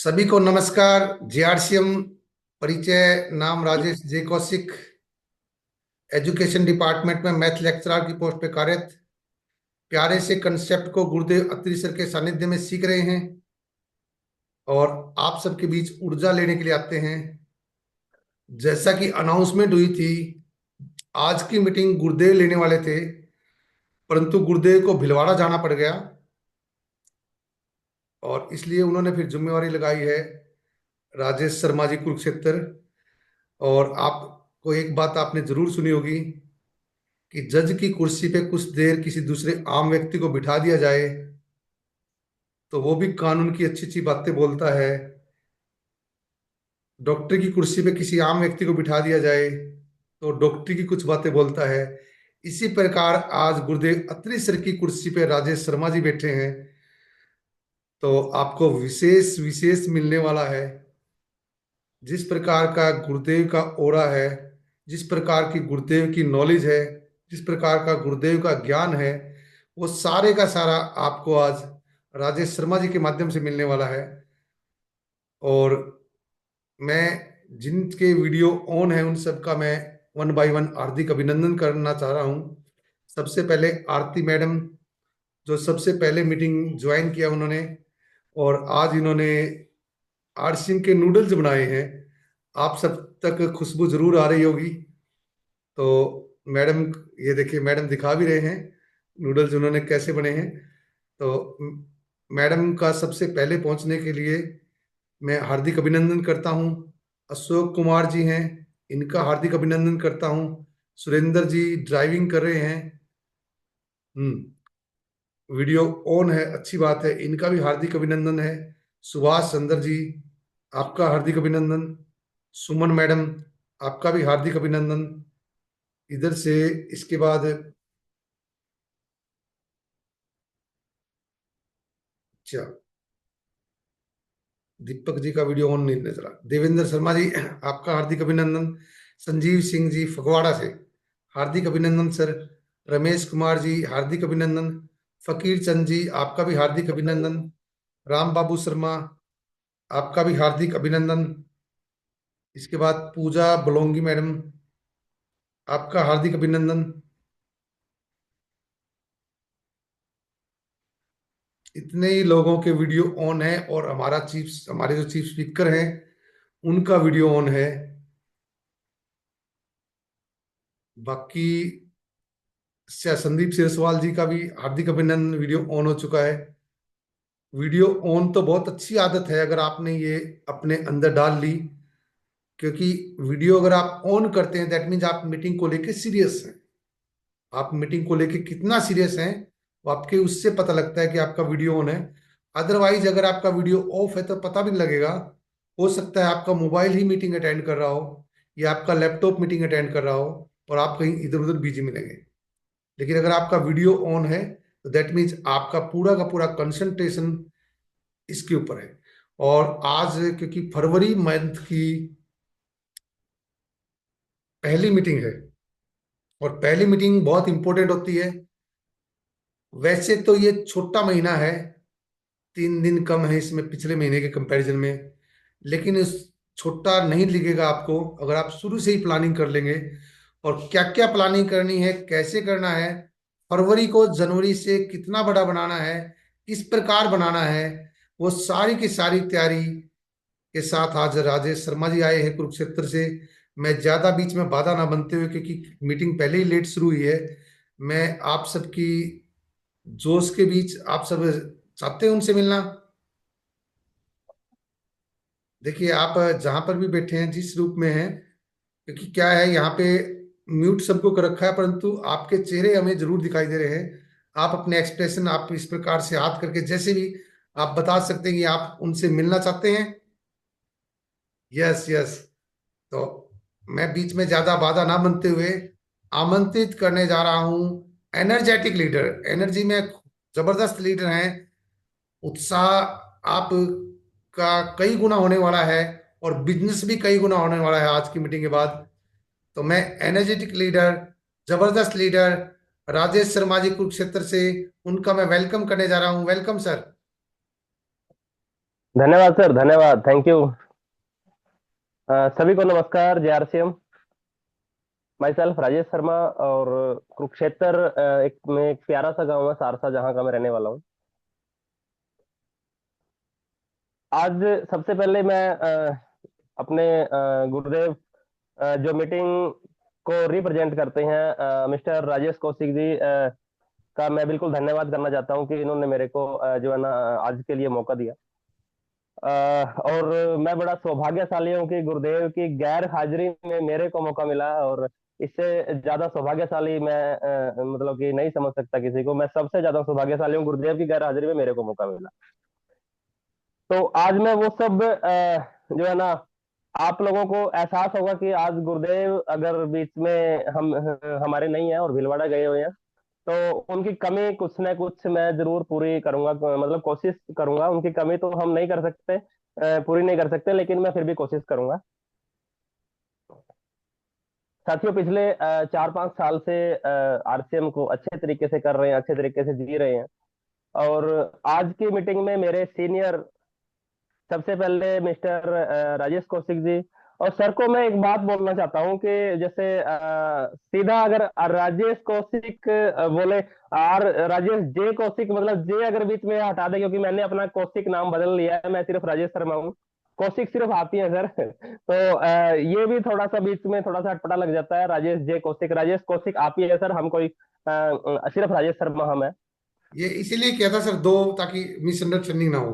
सभी को नमस्कार। जेआरसीएम परिचय, नाम राजेश जे कौशिक, एजुकेशन डिपार्टमेंट में मैथ लेक्चरर की पोस्ट पे कार्यरत। प्यारे से कंसेप्ट को गुरुदेव अत्रि सर के सानिध्य में सीख रहे हैं और आप सबके बीच ऊर्जा लेने के लिए आते हैं। जैसा कि अनाउंसमेंट हुई थी, आज की मीटिंग गुरुदेव लेने वाले थे, परंतु गुरुदेव को भीलवाड़ा जाना पड़ गया और इसलिए उन्होंने फिर जिम्मेवारी लगाई है राजेश शर्मा जी कुरुक्षेत्र। और आपको एक बात आपने जरूर सुनी होगी कि जज की कुर्सी पे कुछ देर किसी दूसरे आम व्यक्ति को बिठा दिया जाए तो वो भी कानून की अच्छी अच्छी बातें बोलता है। डॉक्टर की कुर्सी पे किसी आम व्यक्ति को बिठा दिया जाए तो डॉक्टर की कुछ बातें बोलता है। इसी प्रकार आज गुरुदेव अत्रि सर की कुर्सी पे राजेश शर्मा जी बैठे हैं, तो आपको विशेष विशेष मिलने वाला है। जिस प्रकार का गुरुदेव का ओरा है, जिस प्रकार की गुरुदेव की नॉलेज है, जिस प्रकार का गुरुदेव का ज्ञान है, वो सारे का सारा आपको आज राजेश शर्मा जी के माध्यम से मिलने वाला है। और मैं जिनके वीडियो ऑन है उन सबका मैं वन बाय वन हार्दिक अभिनंदन करना चाह रहा हूँ। सबसे पहले आरती मैडम, जो सबसे पहले मीटिंग ज्वाइन किया उन्होंने, और आज इन्होंने आरसीएम के नूडल्स बनाए हैं। आप सब तक खुशबू जरूर आ रही होगी। तो मैडम, ये देखिए मैडम दिखा भी रहे हैं नूडल्स उन्होंने कैसे बने हैं। तो मैडम का सबसे पहले पहुंचने के लिए मैं हार्दिक अभिनंदन करता हूं। अशोक कुमार जी हैं, इनका हार्दिक अभिनंदन करता हूं। सुरेंद्र जी ड्राइविंग कर रहे हैं। वीडियो ऑन है, अच्छी बात है, इनका भी हार्दिक अभिनंदन है। सुभाष चंद्र जी, आपका हार्दिक अभिनंदन। सुमन मैडम, आपका भी हार्दिक अभिनंदन। इधर से इसके बाद अच्छा, दीपक जी का वीडियो ऑन नहीं नजर आ। देवेंद्र शर्मा जी, आपका हार्दिक अभिनंदन। संजीव सिंह जी फगवाड़ा से, हार्दिक अभिनंदन सर। रमेश कुमार जी, हार्दिक अभिनंदन। फकीर चंद जी, आपका भी हार्दिक अभिनंदन। राम बाबू शर्मा, आपका भी हार्दिक अभिनंदन। इसके बाद पूजा बलोंगी मैडम, आपका हार्दिक अभिनंदन। इतने ही लोगों के वीडियो ऑन है और हमारे जो चीफ स्पीकर हैं उनका वीडियो ऑन है। बाकी संदीप सिरसवाल जी का भी हार्दिक अभिनंदन, वीडियो ऑन हो चुका है। वीडियो ऑन तो बहुत अच्छी आदत है अगर आपने ये अपने अंदर डाल ली, क्योंकि वीडियो अगर आप ऑन करते हैं दैट मीन्स आप मीटिंग को लेके सीरियस हैं। आप मीटिंग को लेके कितना सीरियस हैं वो आपके उससे पता लगता है कि आपका वीडियो ऑन है। अदरवाइज अगर आपका वीडियो ऑफ है तो पता भी नहीं लगेगा। हो सकता है आपका मोबाइल ही मीटिंग अटेंड कर रहा हो या आपका लैपटॉप मीटिंग अटेंड कर रहा हो और आप कहीं इधर उधर बिजी मिलेंगे। लेकिन अगर आपका वीडियो ऑन है तो दैट मीन्स आपका पूरा का पूरा कंसंट्रेशन इसके ऊपर है। और आज क्योंकि फरवरी मंथ की पहली मीटिंग है और पहली मीटिंग बहुत इंपॉर्टेंट होती है। वैसे तो ये छोटा महीना है, 3 दिन कम है इसमें पिछले महीने के कंपैरिजन में, लेकिन इस छोटा नहीं लिखेगा आपको अगर आप शुरू से ही प्लानिंग कर लेंगे। और क्या क्या प्लानिंग करनी है, कैसे करना है, फरवरी को जनवरी से कितना बड़ा बनाना है, किस प्रकार बनाना है, वो सारी की सारी तैयारी के साथ आज राजेश शर्मा जी आए हैं कुरुक्षेत्र से। मैं ज्यादा बीच में बाधा ना बनते हुए, क्योंकि मीटिंग पहले ही लेट शुरू हुई है, मैं आप सबकी जोश के बीच, आप सब चाहते हैं उनसे मिलना। देखिए आप जहां पर भी बैठे हैं जिस रूप में हैं, क्योंकि क्या है यहाँ पे म्यूट सबको कर रखा है, परंतु आपके चेहरे हमें जरूर दिखाई दे रहे हैं। आप अपने एक्सप्रेशन आप इस प्रकार से हाथ करके जैसे भी आप बता सकते हैं कि आप उनसे मिलना चाहते हैं। Yes yes. तो मैं बीच में ज्यादा बाधा ना बनते हुए आमंत्रित करने जा रहा हूं एनर्जेटिक लीडर, एनर्जी में जबरदस्त लीडर हैं। उत्साह आप का कई गुना होने वाला है और बिजनेस भी कई गुना होने वाला है आज की मीटिंग के बाद। तो मैं एनर्जेटिक लीडर, जबरदस्त लीडर राजेश शर्मा जी कुरुक्षेत्र से, उनका मैं वेलकम करने जा रहा हूं। Welcome sir. धन्यवाद सर, धन्यवाद, थैंक यू। सभी को नमस्कार, जय RCM. My self Rajesh Sharma. और कुरुक्षेत्र एक प्यारा सा गांव है सारसा, जहां का मैं रहने वाला हूँ। आज सबसे पहले मैं अपने गुरुदेव, जो मीटिंग को रिप्रेजेंट करते हैं, मिस्टर राजेश कौशिक जी, का मैं बिल्कुल धन्यवाद करना चाहता हूँ कि इन्होंने मेरे को जो है ना आज के लिए मौका दिया। और मैं बड़ा सौभाग्यशाली हूँ कि गुरुदेव की गैर हाजिरी में मेरे को मौका मिला। और इससे ज्यादा सौभाग्यशाली मैं मतलब कि नहीं समझ सकता किसी को। मैं सबसे ज्यादा सौभाग्यशाली हूँ, गुरुदेव की गैर हाजिरी में मेरे को मौका मिला। तो आज मैं वो सब जो है ना, आप लोगों को एहसास होगा कि आज गुरुदेव अगर बीच में हम हमारे नहीं है और भीलवाड़ा गए हुए हैं, तो उनकी कमी कुछ ना कुछ मैं जरूर पूरी करूंगा, मतलब कोशिश करूंगा। उनकी कमी तो हम नहीं कर सकते, पूरी नहीं कर सकते, लेकिन मैं फिर भी कोशिश करूंगा। साथियों, पिछले 4-5 साल से आरसीएम को अच्छे तरीके से कर रहे हैं, अच्छे तरीके से जी रहे हैं। और आज की मीटिंग में मेरे सीनियर, सबसे पहले मिस्टर राजेश कौशिक जी, और सर को मैं एक बात बोलना चाहता हूँ कि जैसे सीधा अगर राजेश कौशिक बोले, आर राजेश जे कौशिक, मतलब जे अगर बीच में हटा दे, क्योंकि मैंने अपना कौशिक नाम बदल लिया है, मैं सिर्फ राजेश शर्मा हूँ। कौशिक सिर्फ आप ही है सर। तो ये भी थोड़ा सा बीच में थोड़ा सा अटपटा लग जाता है। राजेश जे कौशिक, राजेश कौशिक आप ही है सर, हम कोई सिर्फ राजेश शर्मा हम है। ये इसीलिए किया था सर, दो, ताकि मिसअंडरस्टैंडिंग ना हो।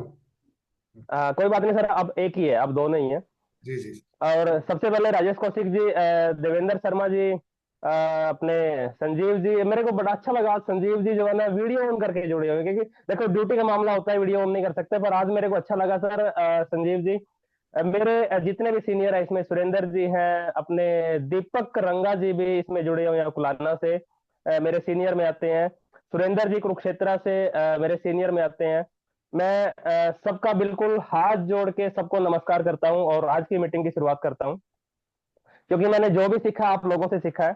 कोई बात नहीं सर, अब एक ही है, अब दो नहीं है। जी जी। और सबसे पहले राजेश कौशिक जी, देवेंद्र शर्मा जी, अपने संजीव जी, मेरे को बड़ा अच्छा लगा आज संजीव जी जो है ना वीडियो ऑन करके जुड़े हुए, क्योंकि देखो ड्यूटी का मामला होता है, वीडियो ऑन नहीं कर सकते, पर आज मेरे को अच्छा लगा सर। संजीव जी, मेरे जितने भी सीनियर है इसमें, सुरेंद्र जी हैं, अपने दीपक रंगा जी भी इसमें जुड़े हुए हैं कुलाना से, मेरे सीनियर में आते हैं। सुरेंद्र जी कुरुक्षेत्रा से मेरे सीनियर में आते हैं। मैं सबका बिल्कुल हाथ जोड़ के सबको नमस्कार करता हूं और आज की मीटिंग की शुरुआत करता हूं, क्योंकि मैंने जो भी सीखा आप लोगों से सीखा है।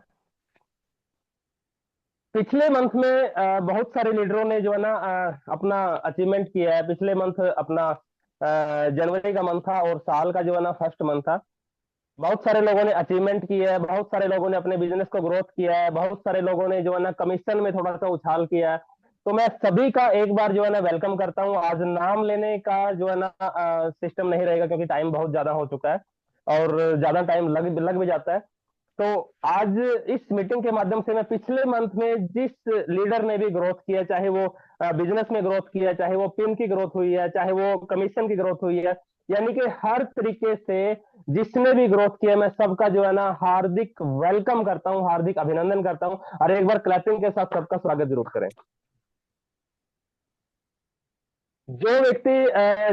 पिछले मंथ में बहुत सारे लीडरों ने जो है ना अपना अचीवमेंट किया है। पिछले मंथ अपना जनवरी का मंथ था और साल का जो है ना फर्स्ट मंथ था। बहुत सारे लोगों ने अचीवमेंट किया है, बहुत सारे लोगों ने अपने बिजनेस को ग्रोथ किया है, बहुत सारे लोगों ने जो है ना कमीशन में थोड़ा सा उछाल किया है। तो मैं सभी का एक बार जो है ना वेलकम करता हूँ। आज नाम लेने का जो है ना सिस्टम नहीं रहेगा, क्योंकि टाइम बहुत ज्यादा हो चुका है और ज्यादा टाइम लग लग भी जाता है। तो आज इस मीटिंग के माध्यम से मैं पिछले मंथ में जिस लीडर ने भी ग्रोथ किया, चाहे वो बिजनेस में ग्रोथ किया, चाहे वो पिन की ग्रोथ हुई है, चाहे वो कमीशन की ग्रोथ हुई है, यानी कि हर तरीके से जिसने भी ग्रोथ किया, मैं सबका जो है ना हार्दिक वेलकम करता हूँ, हार्दिक अभिनंदन करता हूँ। और एक बार क्लैपिंग के साथ सबका स्वागत जरूर करें। जो व्यक्ति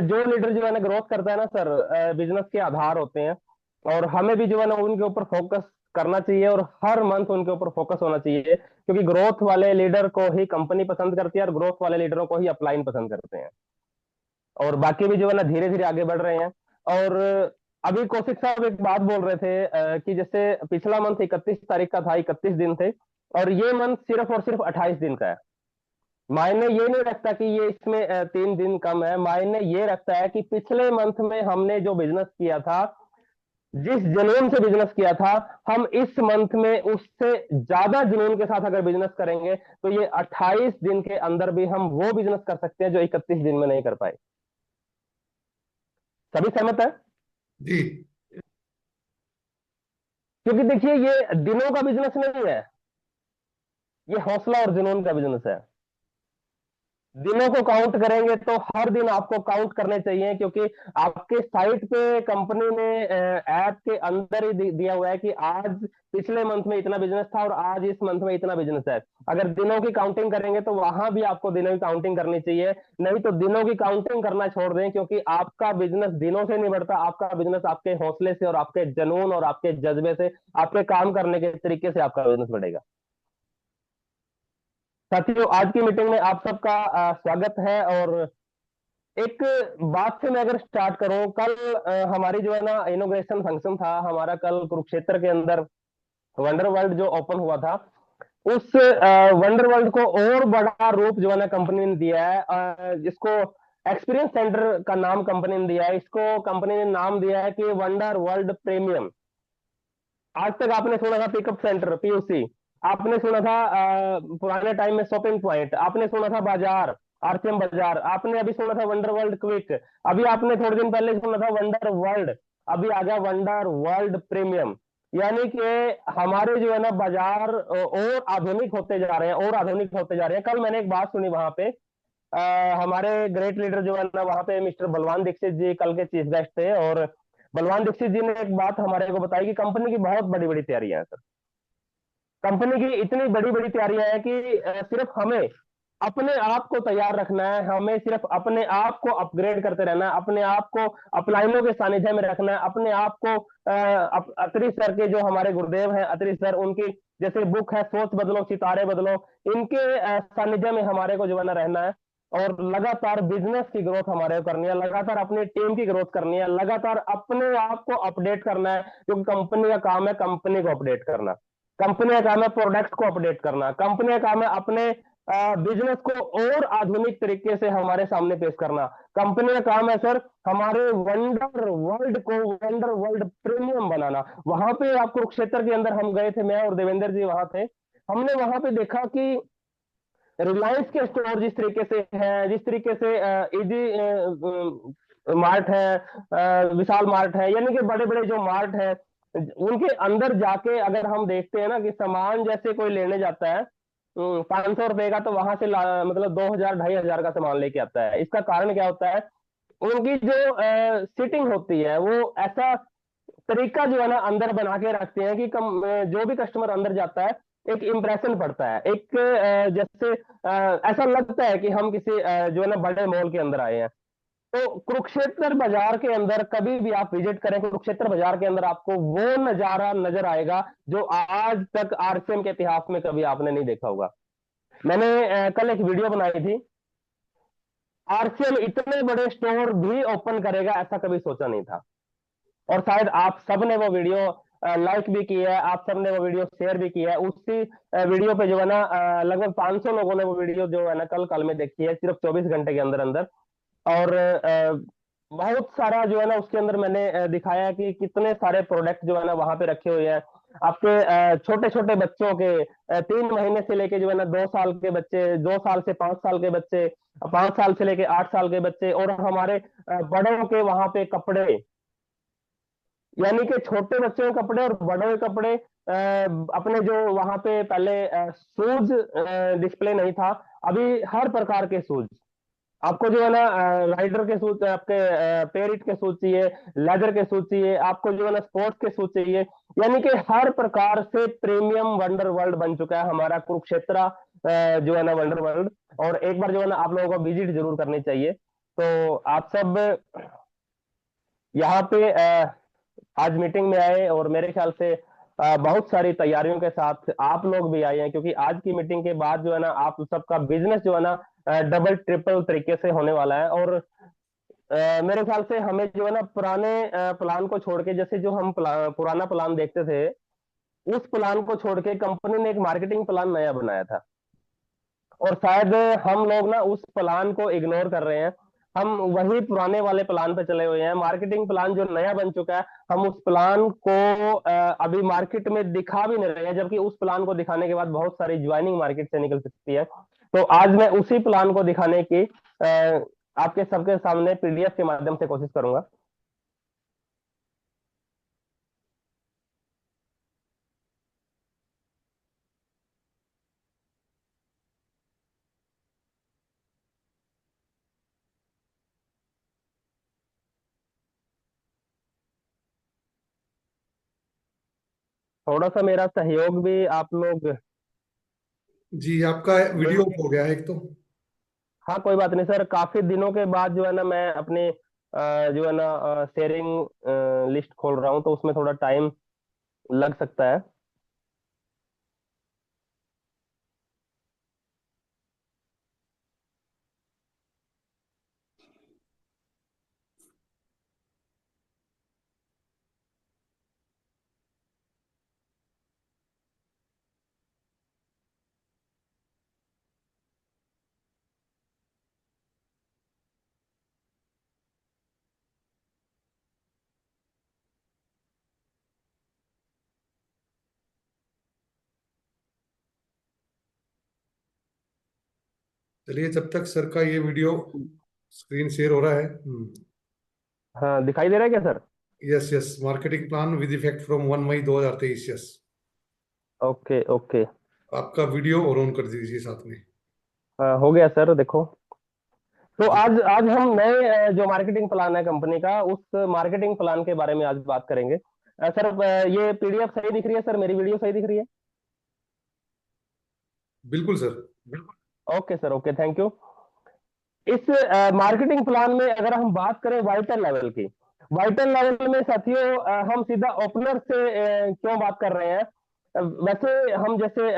जो लीडर जो है ना ग्रोथ करता है ना सर, बिजनेस के आधार होते हैं। और हमें भी जो है ना उनके ऊपर फोकस करना चाहिए और हर मंथ उनके ऊपर फोकस होना चाहिए, क्योंकि ग्रोथ वाले लीडर को ही कंपनी पसंद करती है और ग्रोथ वाले लीडरों को ही अपलाइन पसंद करते हैं। और बाकी भी जो है ना धीरे धीरे आगे बढ़ रहे हैं। और अभी कौशिक साहब एक बात बोल रहे थे कि जैसे पिछला मंथ 31 तारीख का था, 31 दिन थे, और ये मंथ सिर्फ और सिर्फ 28 दिन का है। मायने ये नहीं रखता कि ये इसमें 3 दिन कम है, मायने ये रखता है कि पिछले मंथ में हमने जो बिजनेस किया था, जिस जुनून से बिजनेस किया था, हम इस मंथ में उससे ज्यादा जुनून के साथ अगर बिजनेस करेंगे, तो ये 28 दिन के अंदर भी हम वो बिजनेस कर सकते हैं जो 31 दिन में नहीं कर पाए। सभी सहमत है? जी क्योंकि देखिए, ये दिनों का बिजनेस नहीं है, ये हौसला और जुनून का बिजनेस है। दिनों को काउंट करेंगे तो हर दिन आपको काउंट करने चाहिए, क्योंकि आपके साइट पे कंपनी ने ऐप के अंदर ही दिया हुआ है कि आज पिछले मंथ में इतना बिजनेस था और आज इस मंथ में इतना बिजनेस है। अगर दिनों की काउंटिंग करेंगे तो वहां भी आपको दिनों की काउंटिंग करनी चाहिए। नहीं तो दिनों की काउंटिंग करना छोड़ दें, क्योंकि आपका बिजनेस दिनों से नहीं बढ़ता, आपका बिजनेस आपके हौसले से और आपके जुनून और आपके जज्बे से, आपके काम करने के तरीके से आपका बिजनेस बढ़ेगा। साथियों, आज की मीटिंग में आप सबका स्वागत है। और एक बात से मैं अगर स्टार्ट करूं, कल हमारी जो है ना इनोग्रेशन फंक्शन था हमारा, कल कुरुक्षेत्र के अंदर वंडर वर्ल्ड जो ओपन हुआ था, उस वंडर वर्ल्ड को और बड़ा रूप जो है ना कंपनी ने दिया है, जिसको एक्सपीरियंस सेंटर का नाम कंपनी ने दिया है इसको। कंपनी ने नाम दिया है कि वंडर वर्ल्ड प्रीमियम। आज तक आपने सुना था पिकअप सेंटर, पीयूसी, आपने सुना था पुराने टाइम में शॉपिंग पॉइंट, आपने सुना था बाजार, आरसीएम बाजार, आपने अभी सुना था वंडर वर्ल्ड क्विक, अभी आपने थोड़े दिन पहले सुना था वंडर वर्ल्ड, अभी आ गया वंडर वर्ल्ड प्रीमियम। यानी कि हमारे जो है ना बाजार और आधुनिक होते जा रहे हैं, और आधुनिक होते जा रहे हैं। कल मैंने एक बात सुनी वहां पे, हमारे ग्रेट लीडर जो है ना वहां पे मिस्टर बलवान दीक्षित जी कल के चीफ गेस्ट थे, और बलवान दीक्षित जी ने एक बात हमारे को बताई कि कंपनी की बहुत बड़ी बड़ी तैयारियां हैं सर। कंपनी की इतनी बड़ी बड़ी तैयारियां हैं कि सिर्फ हमें अपने आप को तैयार रखना है, हमें सिर्फ अपने आप को अपग्रेड करते रहना है, अपने आप को अपलाइनों के सानिध्य में रखना है, अपने आप को अत्री सर के जो हमारे गुरुदेव हैं, अत्री सर, उनकी जैसे बुक है सोच बदलो सितारे बदलो, इनके सानिध्य में हमारे को जो है ना रहना है। और लगातार बिजनेस की ग्रोथ हमारे को करनी है, लगातार अपनी टीम की ग्रोथ करनी है, लगातार अपने आप को अपडेट करना है, क्योंकि कंपनी का काम है कंपनी को अपडेट करना। कंपनी का काम है प्रोडक्ट को अपडेट करना, कंपनी का काम है अपने बिजनेस को और आधुनिक तरीके से हमारे सामने पेश करना। कंपनी का काम है सर हमारे वंडर वर्ल्ड को वंडर वर्ल्ड प्रीमियम बनाना। वहां पे आप कुरुक्षेत्र के अंदर हम गए थे, मैं और देवेंद्र जी वहां थे। हमने वहां पे देखा कि रिलायंस के स्टोर जिस तरीके से है, जिस तरीके से इजी मार्ट है, विशाल मार्ट है, यानी कि बड़े बड़े जो मार्ट है, उनके अंदर जाके अगर हम देखते हैं ना कि सामान जैसे कोई लेने जाता है 500 रुपए का, तो वहां से मतलब 2,000 2,500 का सामान लेके आता है। इसका कारण क्या होता है, उनकी जो सिटिंग होती है वो ऐसा तरीका जो है ना अंदर बना के रखते हैं कि जो भी कस्टमर अंदर जाता है एक इंप्रेशन पड़ता है, एक जैसे ऐसा लगता है कि हम किसी जो है ना बड़े मॉल के अंदर आए हैं। तो कुरुक्षेत्र बाजार के अंदर कभी भी आप विजिट करें, कुरुक्षेत्र बाजार के अंदर आपको वो नजारा नजर आएगा जो आज तक आरसीएम के इतिहास में कभी आपने नहीं देखा होगा। मैंने कल एक वीडियो बनाई थी, आरसीएम इतने बड़े स्टोर भी ओपन करेगा ऐसा कभी सोचा नहीं था। और शायद आप सब ने वो वीडियो लाइक भी किया है, आप सब ने वो वीडियो शेयर भी किया है। उसी वीडियो पे जो है ना लगभग 500 लोगों ने वो वीडियो जो है ना कल कल में देखी है, सिर्फ 24 घंटे के अंदर अंदर। और बहुत सारा जो है ना उसके अंदर मैंने दिखाया कि कितने सारे प्रोडक्ट जो है ना वहां पे रखे हुए हैं। आपके छोटे छोटे बच्चों के 3 महीने से लेके जो है ना 2 साल के बच्चे, 2 साल से 5 साल के बच्चे, 5 साल से लेके 8 साल के बच्चे, और हमारे बड़ों के वहां पे कपड़े, यानी कि छोटे बच्चों के कपड़े और बड़ों के कपड़े। अपने जो वहां पे पहले शूज डिस्प्ले नहीं था, अभी हर प्रकार के शूज आपको जो है ना राइडर के शूज, आपके पेरिट के शूज चाहिए, लेदर के शूज चाहिए, आपको जो है ना स्पोर्ट्स के शूज चाहिए, यानी कि हर प्रकार से प्रीमियम वंडर वर्ल्ड बन चुका है हमारा कुरुक्षेत्र जो है ना वंडर वर्ल्ड। और एक बार जो है ना आप लोगों को विजिट जरूर करनी चाहिए। तो आप सब यहाँ पे आज मीटिंग में आए, और मेरे ख्याल से बहुत सारी तैयारियों के साथ आप लोग भी आए हैं, क्योंकि आज की मीटिंग के बाद जो है ना आप सबका बिजनेस जो है ना डबल ट्रिपल तरीके से होने वाला है। और मेरे ख्याल से हमें जो है ना पुराने प्लान को छोड़ के, जैसे जो हम पुराना प्लान देखते थे, उस प्लान को छोड़ के कंपनी ने एक मार्केटिंग प्लान नया बनाया था। और शायद हम लोग ना उस प्लान को इग्नोर कर रहे हैं, हम वही पुराने वाले प्लान पे चले हुए हैं। मार्केटिंग प्लान जो नया बन चुका है, हम उस प्लान को अभी मार्केट में दिखा भी नहीं रहे हैं, जबकि उस प्लान को दिखाने के बाद बहुत सारी ज्वाइनिंग मार्केट से निकल सकती है। तो आज मैं उसी प्लान को दिखाने की आपके सबके सामने पीडीएफ के माध्यम से कोशिश करूंगा। थोड़ा सा मेरा सहयोग भी आप लोग जी, आपका वीडियो दोगे? हो गया है एक तो। हाँ कोई बात नहीं सर, काफी दिनों के बाद जो है ना मैं अपनी जो है ना शेयरिंग लिस्ट खोल रहा हूँ, तो उसमें थोड़ा टाइम लग सकता है। चलिए, जब तक सर का ये वीडियो स्क्रीन शेयर हो रहा है। हाँ, दिखाई दे रहा है क्या sir? Yes yes, marketing plan with effect from 1 May 2023। Yes, okay okay. आपका वीडियो और ऑन कर दीजिए साथ में। हाँ, हो गया सर, देखो। तो जी, आज आज हम नए जो मार्केटिंग प्लान है कंपनी का, उस मार्केटिंग प्लान के बारे में आज बात करेंगे। सर, ये पीडीएफ सही दिख रही है सर? मेरी वीडियो सही दिख रही है? बिल्कुल सर। बिल्कुल। Okay sir, okay, thank you. इस मार्केटिंग प्लान में अगर हम बात करें वाइटल लेवल की, वाइटल लेवल में साथियों, हम सीधा ओपनर से क्यों बात कर रहे हैं? वैसे हम जैसे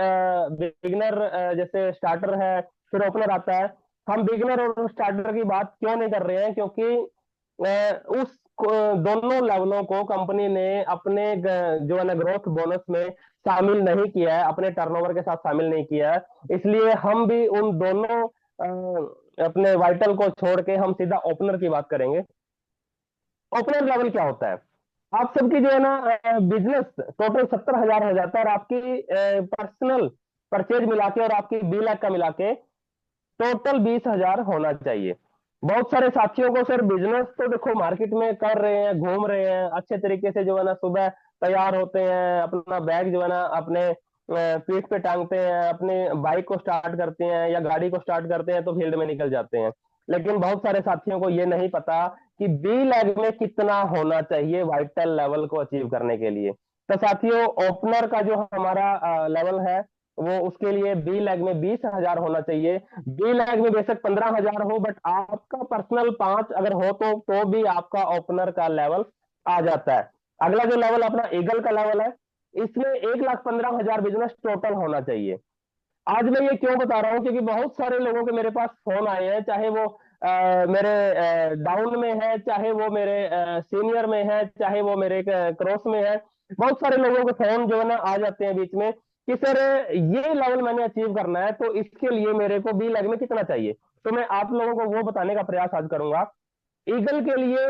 बिगिनर, जैसे स्टार्टर है, फिर ओपनर आता है। हम बिगिनर और स्टार्टर की बात क्यों नहीं कर रहे हैं? क्योंकि दोनों लेवलों को कंपनी ने अपने जो है ना ग्रोथ बोनस में शामिल नहीं किया है, अपने टर्नओवर के साथ शामिल नहीं किया है। इसलिए हम भी उन दोनों अपने वाइटल को छोड़ के हम सीधा ओपनर की बात करेंगे। ओपनर लेवल क्या होता है? आप सबकी जो है ना बिजनेस टोटल 70,000 हो जाता है, और आपकी पर्सनल परचेज मिला के और आपकी 20 लाख का मिला के टोटल 20,000 होना चाहिए। बहुत सारे साथियों को सर बिजनेस तो देखो मार्केट में कर रहे हैं, घूम रहे हैं अच्छे तरीके से, जो है ना सुबह तैयार होते हैं, अपना बैग जो है ना अपने पीठ पे टांगते हैं, अपने बाइक को स्टार्ट करते हैं या गाड़ी को स्टार्ट करते हैं, तो फील्ड में निकल जाते हैं। लेकिन बहुत सारे साथियों को ये नहीं पता कि बी लैग में कितना होना चाहिए वाइटल लेवल को अचीव करने के लिए। तो साथियों, ओपनर का जो हमारा लेवल है, वो उसके लिए बी लैग में 20,000 होना चाहिए। बी लैग में बेशक 15,000 हो, बट आपका पर्सनल 5 अगर हो तो भी आपका ओपनर का लेवल आ जाता है। अगला जो लेवल अपना ईगल का लेवल है, इसमें 1,15,000 बिजनेस टोटल होना चाहिए। आज मैं ये क्यों बता रहा हूँ? क्योंकि बहुत सारे लोगों के मेरे पास फोन आए हैं, चाहे वो मेरे डाउन में है, चाहे वो मेरे सीनियर में है, चाहे वो मेरे क्रॉस में है। बहुत सारे लोगों के फोन जो है ना आ जाते हैं बीच में कि सर, ये लेवल मैंने अचीव करना है, तो इसके लिए मेरे को बी लैग में कितना चाहिए। तो मैं आप लोगों को वो बताने का प्रयास आज करूंगा। ईगल के लिए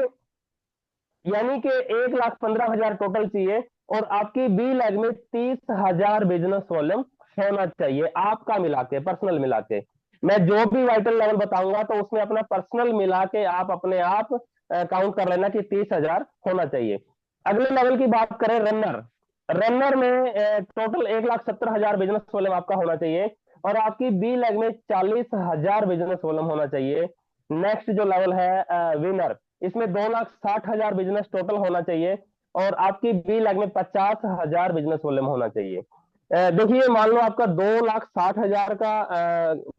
यानी कि 1,15,000 टोटल चाहिए, और आपकी बी लैग में 30,000 बिजनेस वॉल्यूम होना चाहिए, आपका मिला के, पर्सनल मिला के। मैं जो भी वाइटल लेवल बताऊंगा तो उसमें अपना पर्सनल मिला के आप अपने आप काउंट कर लेना कि 30,000 होना चाहिए। अगले लेवल की बात करें, रनर। रनर में टोटल 1,70,000 बिजनेस वॉल्यूम आपका होना चाहिए, और आपकी बी लैग में 40,000 बिजनेस वॉल्यूम होना चाहिए। नेक्स्ट जो लेवल है विनर, इसमें 2,60,000 बिजनेस टोटल होना चाहिए, और आपकी बी लैग में 50,000 बिजनेस वॉल्यूम होना चाहिए। देखिए, मान लो आपका 2,60,000 का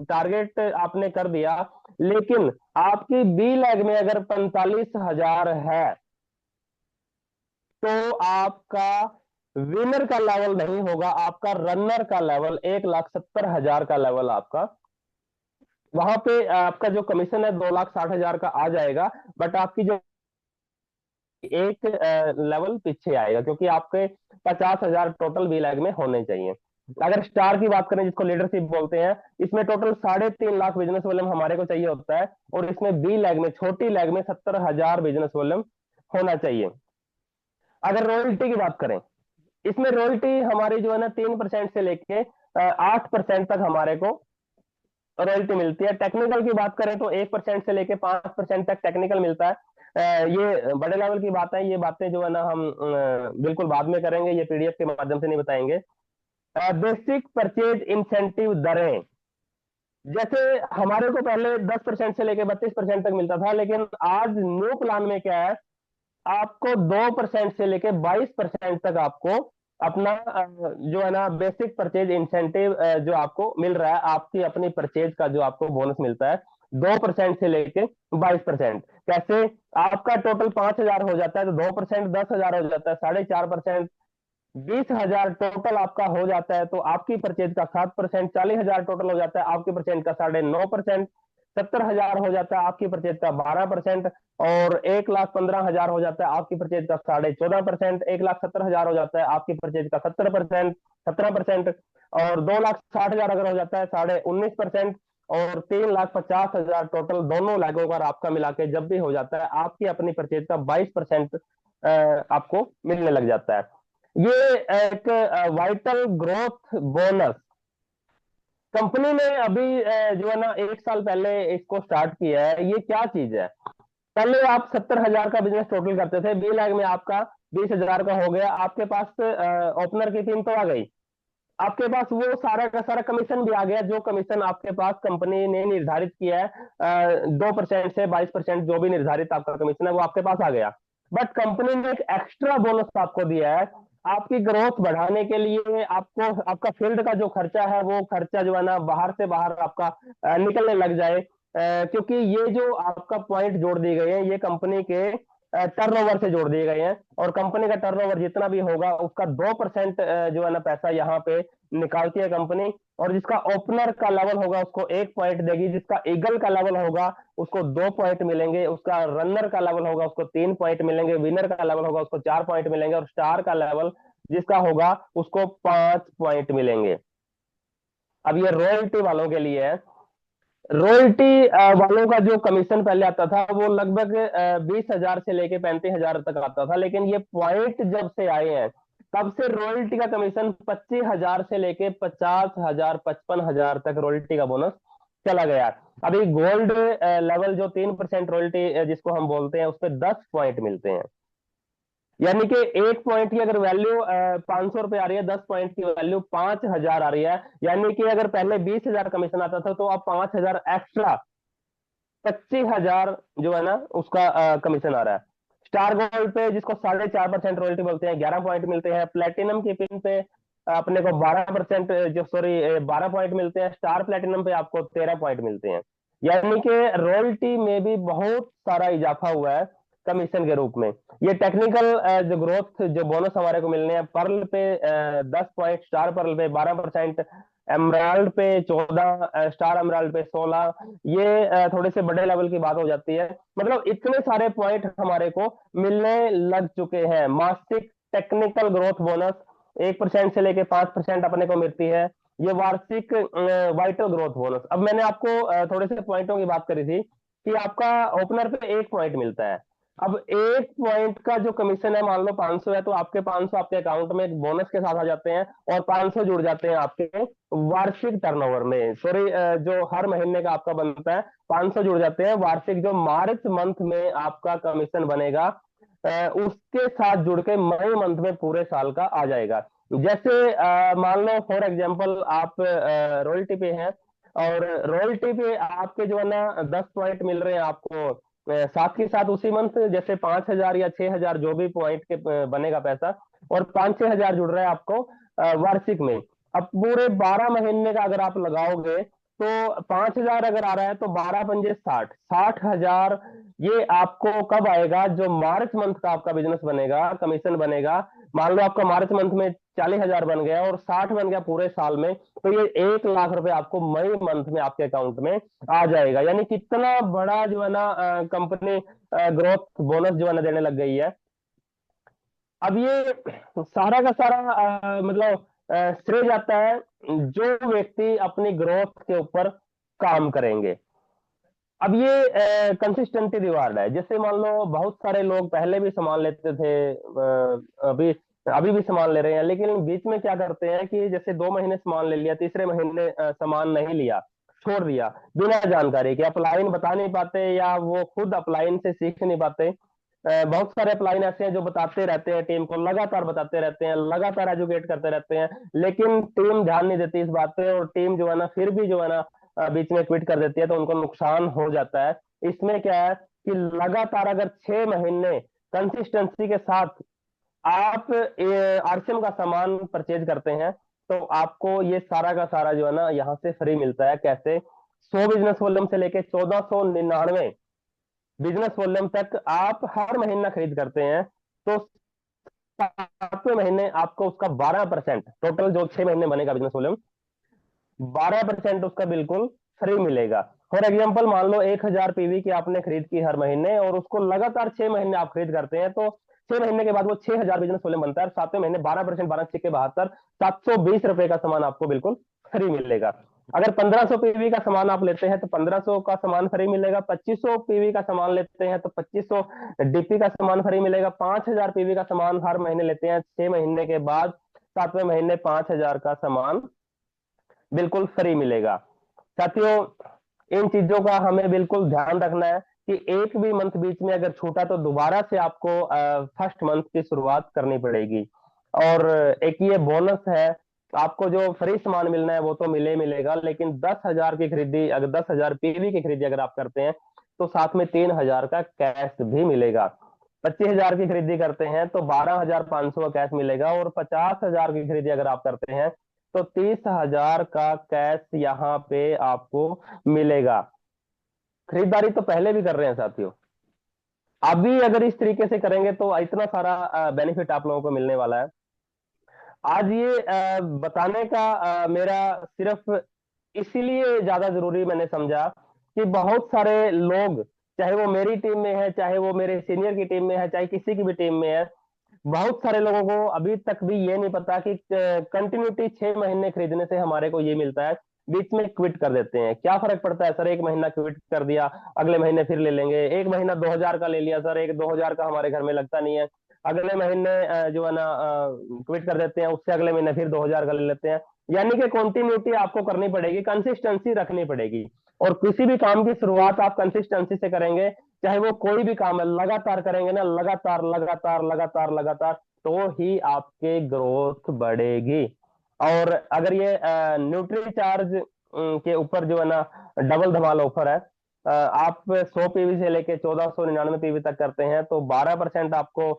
टारगेट आपने कर दिया, लेकिन आपकी बी लैग में अगर 45,000 है, तो आपका विनर का लेवल नहीं होगा, आपका रनर का लेवल 1,70,000 का लेवल आपका, वहां पे आपका जो कमीशन है 2,60,000 का आ जाएगा। बट आपकी जो एक लेवल पीछे आएगा, क्योंकि आपके 50,000 टोटल बी लैग में होने चाहिए। अगर स्टार की बात करें, जिसको लीडरशिप बोलते हैं, इसमें टोटल 3.5 लाख बिजनेस वॉल्यूम हमारे को चाहिए होता है, और इसमें बी लैग में, छोटी लैग में 70,000 बिजनेस वॉल्यूम होना चाहिए। अगर रॉयल्टी की बात करें, इसमें रॉयल्टी हमारी जो है ना 3% से लेके 8% तक हमारे को रॉयल्टी मिलती है। टेक्निकल की बात करें तो 1% से लेके 5% तक टेक्निकल मिलता है। ये बड़े लेवल की बात है, ये बातें जो है ना हम बिल्कुल बाद में करेंगे, ये पीडीएफ के माध्यम से नहीं बताएंगे। बेसिक परचेज इंसेंटिव दरें, जैसे हमारे को पहले 10% से लेके 32% तक मिलता था, लेकिन आज न्यू प्लान में क्या है, आपको 2% से लेके 22% तक आपको अपना जो है ना बेसिक परचेज इंसेंटिव जो आपको मिल रहा है, आपकी अपनी परचेज का जो आपको बोनस मिलता है, 2% से लेके 22%। कैसे? आपका टोटल 5,000 हो जाता है, तो 2% 10,000 हो जाता है, 4.5% 20,000 टोटल आपका हो जाता है, तो आपकी परचेज का 7%, 40,000 टोटल हो जाता है, आपकी परचेज का 9.5%, 70,000 हो जाता है, आपकी परचेज का 12%, और 1,15,000 हो जाता है, आपकी परचेज का 14.5%, 1,70,000 हो जाता है, आपकी परचेज का 70%, 17%, और 2,60,000 अगर हो जाता है, 19.5%, और 3,50,000 टोटल दोनों लागों का आपका मिला के जब भी हो जाता है, आपकी अपनी परचेज का 22% आपको मिलने लग जाता है। ये एक वाइटल ग्रोथ बोनस कंपनी ने अभी जो है ना 1 साल पहले इसको स्टार्ट किया है। ये क्या चीज है? पहले आप 70,000 का बिजनेस टोटल करते थे, 20 लाख में आपका 20,000 का हो गया, आपके पास ओपनर की टीम तो आ गई, आपके पास वो सारा का सारा कमीशन भी आ गया, जो कमीशन आपके पास कंपनी ने निर्धारित किया है 2% से 22%, जो भी निर्धारित आपका कमीशन है वो आपके पास आ गया। बट कंपनी ने एक एक्स्ट्रा बोनस आपको दिया है, आपकी ग्रोथ बढ़ाने के लिए आपको आपका फील्ड का जो खर्चा है वो खर्चा जो है ना बाहर से बाहर आपका निकलने लग जाए। क्योंकि ये जो आपका पॉइंट जोड़ दिए गए हैं ये कंपनी के टर्नओवर से जोड़ दिए गए हैं, और कंपनी का टर्नओवर जितना भी होगा उसका 2% जो है ना पैसा यहाँ पे निकालती है कंपनी। और जिसका ओपनर का लेवल होगा उसको 1 पॉइंट देगी, जिसका ईगल का लेवल होगा उसको 2 पॉइंट मिलेंगे, उसका रनर का लेवल होगा उसको 3 पॉइंट मिलेंगे, विनर का लेवल होगा उसको 4 पॉइंट मिलेंगे, और स्टार का लेवल जिसका होगा उसको 5 पॉइंट मिलेंगे। अब ये रॉयल्टी वालों के लिए है। रॉयल्टी वालों का जो कमीशन पहले आता था वो लगभग 20,000 से लेके 35,000 तक आता था, लेकिन ये पॉइंट जब से आए हैं तब से रॉयल्टी का कमीशन 25,000 से लेके 50,000 55,000 तक रॉयल्टी का बोनस चला गया। अभी गोल्ड लेवल जो 3% रॉयल्टी जिसको हम बोलते हैं उस पर 10 पॉइंट मिलते हैं। यानी कि 1 पॉइंट की अगर वैल्यू 500 रुपये आ रही है, 10 पॉइंट की वैल्यू 5,000 आ रही है। यानी कि अगर पहले 20,000 कमीशन आता था तो अब 5,000 एक्स्ट्रा 25,000 जो है ना उसका कमीशन आ रहा है। स्टार गोल्ड पे जिसको 4.5% रॉयल्टी बोलते हैं 11 पॉइंट मिलते हैं। प्लेटिनम की पिन पे अपने को 12% जो सॉरी 12 पॉइंट मिलते हैं। स्टार प्लेटिनम पे आपको 13 पॉइंट मिलते हैं। यानी कि रॉयल्टी में भी बहुत सारा इजाफा हुआ है कमीशन के रूप में। ये टेक्निकल जो ग्रोथ जो बोनस हमारे को मिलने हैं, पर्ल पे 10 पॉइंट, स्टार पर्ल पे 12%, एमराल्ड पे 14, स्टार एमराल्ड पे 16, ये थोड़े से बड़े लेवल की बात हो जाती है। मतलब इतने सारे पॉइंट हमारे को मिलने लग चुके हैं। मासिक टेक्निकल ग्रोथ बोनस 1% से लेके 5% अपने को मिलती है। ये वार्षिक वाइटल ग्रोथ बोनस। अब मैंने आपको थोड़े से पॉइंटों की बात करी थी कि आपका ओपनर पे 1 पॉइंट मिलता है। अब 1 पॉइंट का जो कमीशन है मान लो 500 है, तो आपके 500 आपके अकाउंट में एक बोनस के साथ आ जाते हैं, और 500 जुड़ जाते हैं आपके वार्षिक टर्नओवर में। सॉरी, जो हर महीने का आपका बनता है 500 जुड़ जाते हैं वार्षिक, जो मार्च मंथ में आपका कमीशन बनेगा उसके साथ जुड़ के मई मंथ में पूरे साल का आ जाएगा। जैसे मान लो फॉर एग्जांपल आप रॉयल्टी पे हैं, और रॉयल्टी पे आपके जो है ना 10 पॉइंट मिल रहे हैं आपको साथ के साथ उसी मंथ, जैसे 5,000 या 6,000 जो भी पॉइंट के बनेगा पैसा, और 5-6 हजार जुड़ रहा है आपको वार्षिक में। अब पूरे 12 महीने का अगर आप लगाओगे तो 5,000 अगर आ रहा है तो 12 पंजे 60, 60,000 ये आपको कब आएगा? जो मार्च मंथ का आपका बिजनेस बनेगा, कमीशन बनेगा। मान लो आपका मार्च मंथ में 40,000 बन गया और 60 बन गया पूरे साल में, तो ये 1 लाख रुपए आपको मई मंथ में आपके अकाउंट में आ जाएगा। यानी कितना बड़ा जो है ना कंपनी ग्रोथ बोनस जो है ना देने लग गई है। अब ये सारा का सारा मतलब श्रेय जाता है जो व्यक्ति अपनी ग्रोथ के ऊपर काम करेंगे। अब ये कंसिस्टेंसी रिवार्ड है। जैसे मान लो बहुत सारे लोग पहले भी सामान लेते थे, अभी अभी भी सामान ले रहे हैं, लेकिन बीच में क्या करते हैं कि जैसे 2 महीने सामान ले लिया, तीसरे महीने सामान नहीं लिया, छोड़ दिया बिना जानकारी के। अपलाइन बता नहीं पाते या वो खुद अपलाइन से सीख नहीं पाते। बहुत सारे अपलाइन ऐसे हैं जो बताते रहते हैं, टीम को लगातार बताते रहते हैं, लगातार एजुकेट करते रहते हैं, लेकिन टीम ध्यान नहीं देती इस बात पे, और टीम जो है ना फिर भी जो है ना बीच में क्विट कर देती है, तो उनको नुकसान हो जाता है। इसमें क्या है कि लगातार अगर 6 महीने कंसिस्टेंसी के साथ आप आरसीएम का सामान परचेज करते हैं तो आपको ये सारा का सारा जो है ना यहाँ से फ्री मिलता है। कैसे? 100 बिजनेस वॉल्यूम से लेके 1499 बिजनेस वॉल्यूम तक आप हर महीना खरीद करते हैं, तो 7वें महीने आपको उसका 12%, टोटल जो 6 महीने बनेगा बिजनेस वॉल्यूम, 12% उसका बिल्कुल फ्री मिलेगा। फॉर एग्जाम्पल मान लो 1,000 पीवी की आपने खरीद की हर महीने, और उसको लगातार 6 महीने आप खरीद करते हैं, तो 6 महीने के बाद वो 6,000 बिजनेस वॉल्यूम बनता है। 7वें महीने 12%, 12 6 के 72, 720 रुपए का सामान आपको बिल्कुल फ्री मिलेगा। अगर 1,500 पीवी का सामान आप लेते हैं तो 1,500 का सामान फ्री मिलेगा। 2,500 पीवी का सामान लेते हैं तो 2,500 डीपी का सामान फ्री मिलेगा। 5,000 पीवी का सामान हर महीने लेते हैं 6 महीने के बाद, 7वें महीने 5,000 का सामान बिल्कुल फ्री मिलेगा। साथियों, इन चीजों का हमें बिल्कुल ध्यान रखना है कि एक भी मंथ बीच में अगर छूटा तो दोबारा से आपको फर्स्ट मंथ की शुरुआत करनी पड़ेगी। और एक ये बोनस है, आपको जो फ्री सामान मिलना है वो तो मिलेगा, लेकिन 10,000 की खरीदी, अगर 10,000 पीवी की खरीदी अगर आप करते हैं तो साथ में 3,000 का कैश भी मिलेगा। 25,000 की खरीदी करते हैं तो 12,500 का कैश मिलेगा, और 50,000 की खरीदी अगर आप करते हैं तो 30,000 का कैश यहाँ पे आपको मिलेगा। खरीदारी तो पहले भी कर रहे हैं साथियों, अभी अगर इस तरीके से करेंगे तो इतना सारा बेनिफिट आप लोगों को मिलने वाला है। आज ये बताने का मेरा सिर्फ इसीलिए ज्यादा जरूरी मैंने समझा कि बहुत सारे लोग, चाहे वो मेरी टीम में है, चाहे वो मेरे सीनियर की टीम में है, चाहे किसी की भी टीम में है, बहुत सारे लोगों को अभी तक भी ये नहीं पता कि कंटिन्यूटी 6 महीने खरीदने से हमारे को ये मिलता है। बीच में क्विट कर देते हैं, क्या फर्क पड़ता है सर, एक महीना क्विट कर दिया, अगले महीने फिर ले लेंगे। एक महीना 2,000 का ले लिया सर, एक 2,000 का हमारे घर में लगता नहीं है, अगले महीने जो है ना क्विट कर देते हैं, उससे अगले महीने फिर 2,000 का ले लेते हैं। यानी कि कंटिन्यूटी आपको करनी पड़ेगी, कंसिस्टेंसी रखनी पड़ेगी। और किसी भी काम की शुरुआत आप कंसिस्टेंसी से करेंगे, चाहे वो कोई भी काम है, लगातार करेंगे ना, लगातार लगातार लगातार लगातार, तो ही आपके ग्रोथ बढ़ेगी। और अगर ये न्यूट्री चार्ज के ऊपर जो है ना डबल धमाल ऑफर है, आप 100 पीवी से लेके 1499 पीवी तक करते हैं तो 12% आपको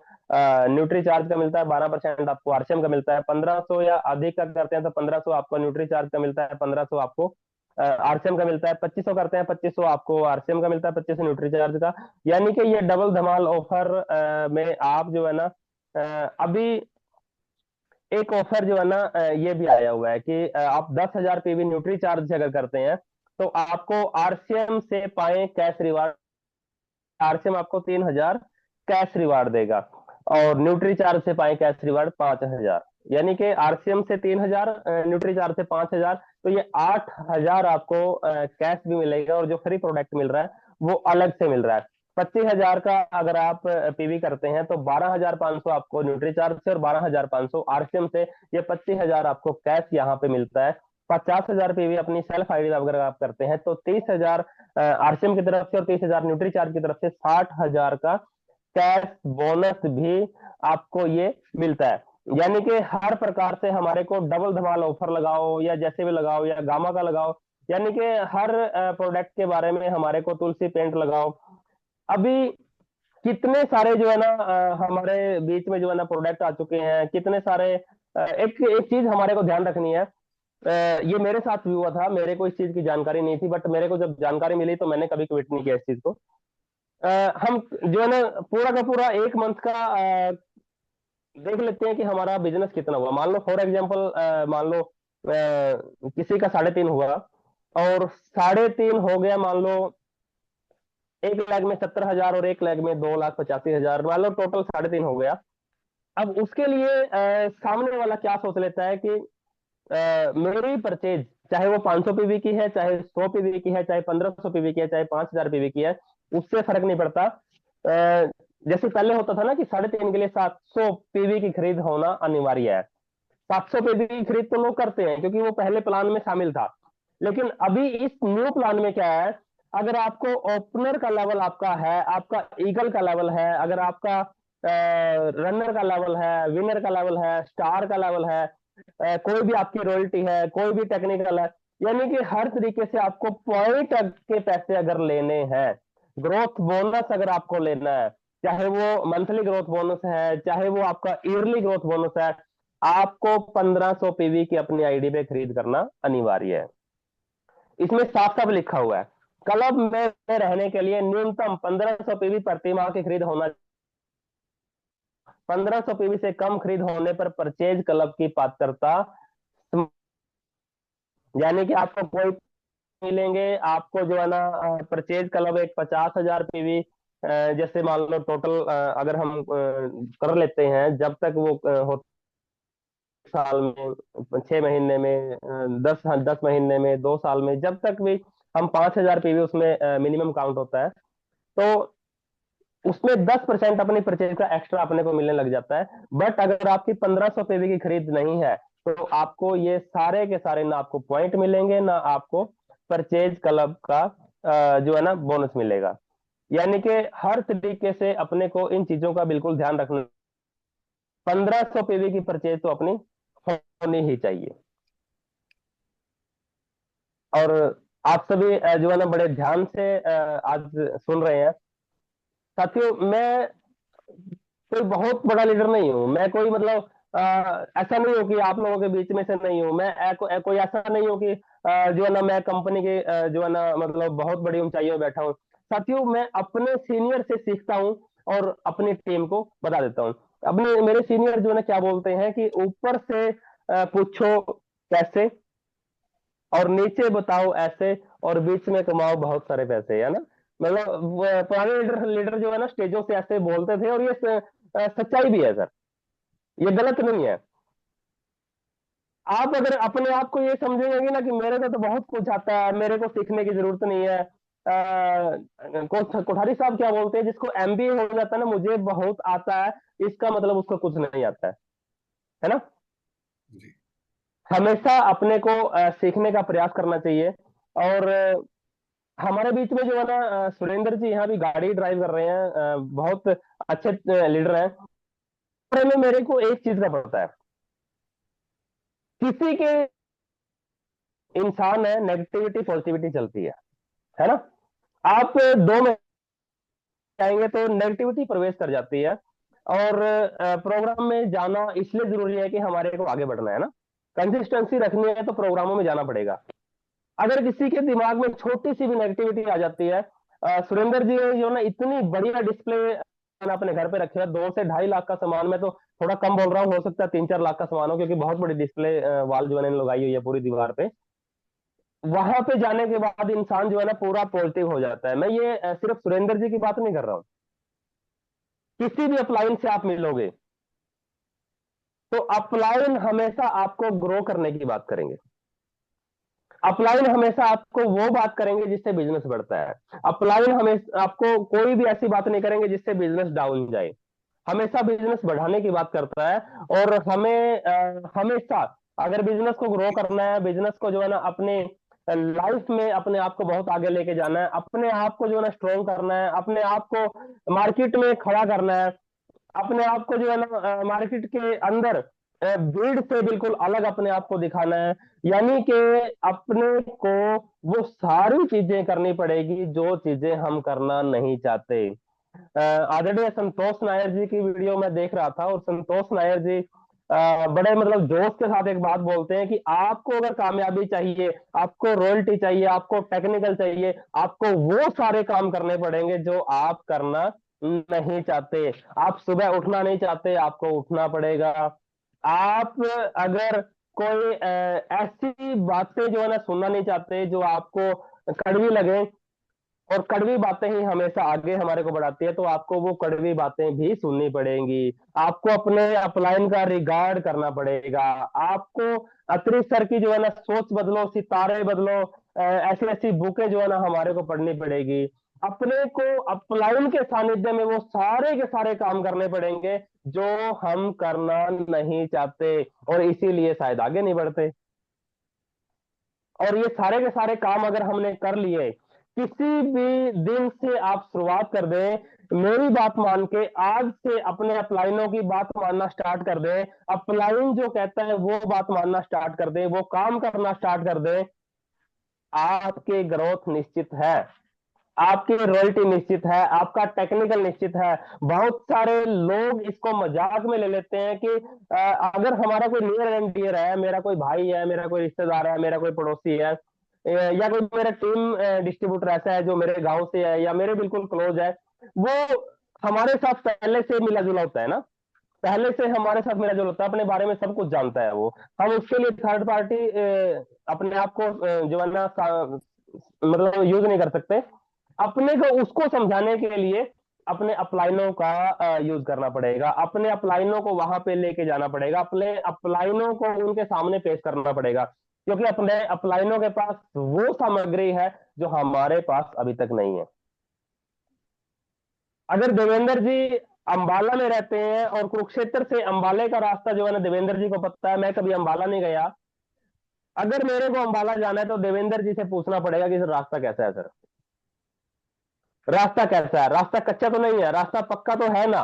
न्यूट्री चार्ज का मिलता है, 12% आपको आरसीएम का मिलता है। 1,500 या अधिक का करते हैं तो 1,500 आपको न्यूट्री चार्ज का मिलता है, 1,500 आपको आरसीएम का मिलता है। 2,500 करते हैं, 2,500 आपको आरसीएम का मिलता है, 2,500 न्यूट्री चार्ज का। यानी कि ये डबल धमाल ऑफर में आप जो है ना अभी एक ऑफर जो है ना ये भी आया हुआ है कि आप 10,000 पीवी न्यूट्री चार्ज अगर करते हैं तो आपको आरसीएम से पाए कैश रिवार्ड, आरसीएम आपको 3,000 कैश रिवार्ड देगा, और न्यूट्री चार्ज से पाए कैश रिवार्ड 5,000। यानी कि आरसीएम से 3,000, न्यूट्री चार्ज से 5,000, तो ये 8,000 आपको कैश भी मिलेगा, और जो फ्री प्रोडक्ट मिल रहा है वो अलग से मिल रहा है। 25,000 का अगर आप पीवी करते हैं तो 12,500 आपको न्यूट्री चार्ज से और 12,500 आरसीएम से, ये 25,000 आपको कैश यहाँ पे मिलता है। 50,000 पीवी अपनी सेल्फ आईडी अगर आप करते हैं तो 30,000 आरसीएम की तरफ से और 30,000 न्यूट्री चार्ज की तरफ से 60,000 का कैश बोनस भी आपको ये मिलता है। यानी कि हर प्रकार से हमारे को डबल धमाल ऑफर लगाओ या जैसे भी लगाओ, या गामा का लगाओ, यानी कि हर प्रोडक्ट के बारे में हमारे को तुलसी पेंट लगाओ। अभी कितने सारे जो है ना हमारे बीच में जो है ना प्रोडक्ट आ चुके हैं, कितने सारे एक एक चीज हमारे को ध्यान रखनी है। ये मेरे साथ भी हुआ था, मेरे को इस चीज की जानकारी नहीं थी, बट मेरे को जब जानकारी मिली तो मैंने कभी क्विट नहीं किया इस चीज को। हम जो है ना पूरा का पूरा एक मंथ का देख लेते हैं कि हमारा बिजनेस कितना हुआ। मान लो फॉर एग्जांपल, मान लो किसी का 3.5 हुआ, और 3.5 हो गया, मान लो 1 लाख में 70,000 और 1 लाख में 2,85,000, मान लो टोटल 3.5 हो गया। अब उसके लिए सामने वाला क्या सोच लेता है कि मेरी परचेज चाहे वो 500 पीवी की है, चाहे 100 पीवी की है, चाहे 1,500 पीवी की है, चाहे 5,000 पीवी की है, उससे फर्क नहीं पड़ता। जैसे पहले होता था ना कि 3.5 के लिए 700 पीवी की खरीद होना अनिवार्य है। 700 पीवी की खरीद तो लोग करते हैं क्योंकि वो पहले प्लान में शामिल था। लेकिन अभी इस न्यू प्लान में क्या है, अगर आपको ओपनर का लेवल आपका है, आपका ईगल का लेवल है, अगर आपका रनर का लेवल है, विनर का लेवल है, स्टार का लेवल है, कोई भी आपकी रॉयल्टी है, कोई भी टेक्निकल है, यानी कि हर तरीके से आपको पॉइंट के पैसे अगर लेने हैं, ग्रोथ बोनस अगर आपको लेना है, चाहे वो मंथली ग्रोथ बोनस है, चाहे वो आपका ईयरली ग्रोथ बोनस है, आपको 1,500 पीवी की अपनी आईडी पे खरीद करना अनिवार्य है। इसमें साफ साफ लिखा हुआ है, क्लब में रहने के लिए न्यूनतम 1,500 पीवी प्रति माह की खरीद होना, 1,500 पीवी से कम खरीद होने पर परचेज क्लब की पात्रता, यानी कि आपको कोई मिलेंगे, आपको जो है ना परचेज क्लब एक 50,000 पीवी, जैसे मान लो टोटल अगर हम कर लेते हैं, जब तक वो हो, साल में, 6 महीने में, 10 10 महीने में, 2 साल में, जब तक भी हम 5,000 पीवी उसमें मिनिमम काउंट होता है, तो उसमें 10% अपनी परचेज का एक्स्ट्रा अपने को मिलने लग जाता है। बट अगर आपकी 1,500 पीवी की खरीद नहीं है तो आपको ये सारे के सारे ना आपको पॉइंट मिलेंगे, ना आपको परचेज क्लब का जो है ना बोनस मिलेगा। यानी कि हर तरीके से अपने को इन चीजों का बिल्कुल ध्यान रखना। 1500 पीवी की परचेज तो अपनी होनी ही चाहिए। और आप सभी जो है ना बड़े ध्यान से आज सुन रहे हैं। साथियों, मैं कोई बहुत बड़ा लीडर नहीं हूँ, मैं कोई मतलब ऐसा नहीं हूँ कि आप लोगों के बीच में से नहीं हूँ मैं, कोई ऐसा नहीं हूँ कि जो है ना मैं कंपनी के जो है ना मतलब बहुत बड़ी ऊंचाइयों में बैठा हूँ। साथियों, मैं अपने सीनियर से सीखता हूँ और अपनी टीम को बता देता हूँ। अपने मेरे सीनियर जो है ना क्या बोलते हैं कि ऊपर से पूछो कैसे, और नीचे बताओ ऐसे, और बीच में कमाओ बहुत सारे पैसे, है ना। मतलब पुराने लीडर लीडर जो है ना स्टेजों से ऐसे बोलते थे, और ये सच्चाई भी है सर, ये गलत नहीं है। आप अगर अपने आप को ये समझेंगे ना कि मेरे को तो बहुत कुछ आता है, मेरे को सीखने की जरूरत नहीं है। कोठारी साहब क्या बोलते हैं, जिसको एमबीए हो जाता है ना, मुझे बहुत आता है, इसका मतलब उसको कुछ नहीं आता है ना। जी। हमेशा अपने को सीखने का प्रयास करना चाहिए। और हमारे बीच में जो है ना सुरेंद्र जी यहाँ भी गाड़ी ड्राइव कर रहे हैं, बहुत अच्छे लीडर हैं। और में मेरे को एक चीज का पता है, किसी के इंसान है नेगेटिविटी पॉजिटिविटी चलती है ना। आप दो में आएंगे तो नेगेटिविटी प्रवेश कर जाती है। और प्रोग्राम में जाना इसलिए जरूरी है कि हमारे को आगे बढ़ना है ना, कंसिस्टेंसी रखनी है तो प्रोग्रामों में जाना पड़ेगा। अगर किसी के दिमाग में छोटी सी भी नेगेटिविटी आ जाती है, सुरेंद्र जी जो ना इतनी बढ़िया डिस्प्ले अपने घर पे रखे है, 2 से 2.5 लाख का सामान, मैं तो थोड़ा कम बोल रहा हूँ, हो सकता है 3-4 लाख का सामान हो, क्योंकि बहुत बड़ी डिस्प्ले वाल जो है ना लगाई हुई है पूरी दीवार पे। वहां पे जाने के बाद इंसान जो है ना पूरा पॉजिटिव हो जाता है। मैं ये सिर्फ सुरेंद्र जी की बात नहीं कर रहा हूँ, किसी भी अपलाइन से आप मिलोगे तो अपलाइन हमेशा आपको ग्रो करने की बात करेंगे। अपलाइन हमेशा आपको वो बात करेंगे जिससे बिजनेस बढ़ता है। अपलाइन हमेशा आपको कोई भी ऐसी बात नहीं करेंगे जिससे बिजनेस डाउन जाए। हमेशा बिजनेस बढ़ाने की बात करता है। और हमें हमेशा अगर बिजनेस को ग्रो करना है, बिजनेस को जो है ना अपने लाइफ में अपने आप को बहुत आगे लेके जाना है, अपने आप को जो है ना स्ट्रोंग करना है, अपने आप को मार्केट में खड़ा करना है, अपने आप को जो है ना मार्केट के अंदर भीड़ से बिल्कुल अलग अपने आप को दिखाना है। यानी कि अपने को वो सारी चीजें करनी पड़ेगी जो चीजें हम करना नहीं चाहते। आदरणीय संतोष नायर जी की वीडियो में देख रहा था, और संतोष नायर जी बड़े मतलब जोश के साथ एक बात बोलते हैं कि आपको अगर कामयाबी चाहिए, आपको रॉयल्टी चाहिए, आपको टेक्निकल चाहिए, आपको वो सारे काम करने पड़ेंगे जो आप करना नहीं चाहते। आप सुबह उठना नहीं चाहते, आपको उठना पड़ेगा। आप अगर कोई ऐसी बातें जो है ना सुनना नहीं चाहते जो आपको कड़वी लगे, और कड़वी बातें ही हमेशा आगे हमारे को बढ़ाती है, तो आपको वो कड़वी बातें भी सुननी पड़ेंगी। आपको अपने अपलाइन का रिगार्ड करना पड़ेगा। आपको अत्री सर की जो है ना सोच बदलो, सितारे बदलो, ऐसी ऐसी बुकें जो है ना हमारे को पढ़नी पड़ेगी। अपने को अपलाइन के सानिध्य में वो सारे के सारे काम करने पड़ेंगे जो हम करना नहीं चाहते, और इसीलिए शायद आगे नहीं बढ़ते। और ये सारे के सारे काम अगर हमने कर लिए, किसी भी दिन से आप शुरुआत कर दें, मेरी बात मान के आज से अपने अपलाइनों की बात मानना स्टार्ट कर दें, अपलाइन जो कहता है वो बात मानना स्टार्ट कर दें, वो काम करना स्टार्ट कर दें, आपके ग्रोथ निश्चित है, आपकी रॉयल्टी निश्चित है, आपका टेक्निकल निश्चित है। बहुत सारे लोग इसको मजाक में ले लेते हैं कि अगर हमारा कोई नियर एंड डियर है, मेरा कोई भाई है, मेरा कोई रिश्तेदार है, मेरा कोई पड़ोसी है, या कोई मेरा टीम डिस्ट्रीब्यूटर ऐसा है जो मेरे गांव से है या मेरे बिल्कुल क्लोज है, वो हमारे साथ पहले से मिला जुला होता है ना, पहले से हमारे साथ मिला जुला होता है, अपने बारे में सब कुछ जानता है वो। हम उसके लिए थर्ड पार्टी अपने आप को जो है ना मतलब यूज नहीं कर सकते। अपने को उसको समझाने के लिए अपने अपलाइनों का यूज करना पड़ेगा, अपने अपलाइनों को वहां पे लेके जाना पड़ेगा, अपने अपलाइनों को उनके सामने पेश करना पड़ेगा, क्योंकि अपने अपलाइनों के पास वो सामग्री है जो हमारे पास अभी तक नहीं है। अगर देवेंद्र जी अंबाला में रहते हैं और कुरुक्षेत्र से अंबाले का रास्ता जो है ना देवेंद्र जी को पता है, मैं कभी अंबाला नहीं गया। अगर मेरे को अंबाला जाना है तो देवेंद्र जी से पूछना पड़ेगा कि सर रास्ता कैसा है सर, रास्ता कैसा है, रास्ता कच्चा तो नहीं है, रास्ता पक्का तो है ना,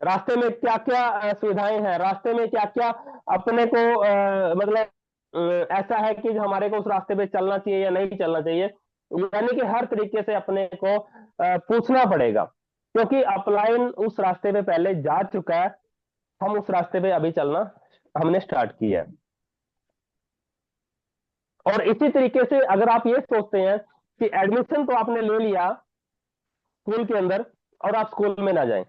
रास्ते में क्या क्या सुविधाएं हैं, रास्ते में क्या क्या अपने को मतलब ऐसा है कि जो हमारे को उस रास्ते पे चलना चाहिए या नहीं चलना चाहिए। यानी कि हर तरीके से अपने को पूछना पड़ेगा, क्योंकि अपलाइन उस रास्ते पे पहले जा चुका है, हम उस रास्ते पे अभी चलना हमने स्टार्ट किया है। और इसी तरीके से अगर आप ये सोचते हैं कि एडमिशन तो आपने ले लिया स्कूल के अंदर और आप स्कूल में ना जाएं,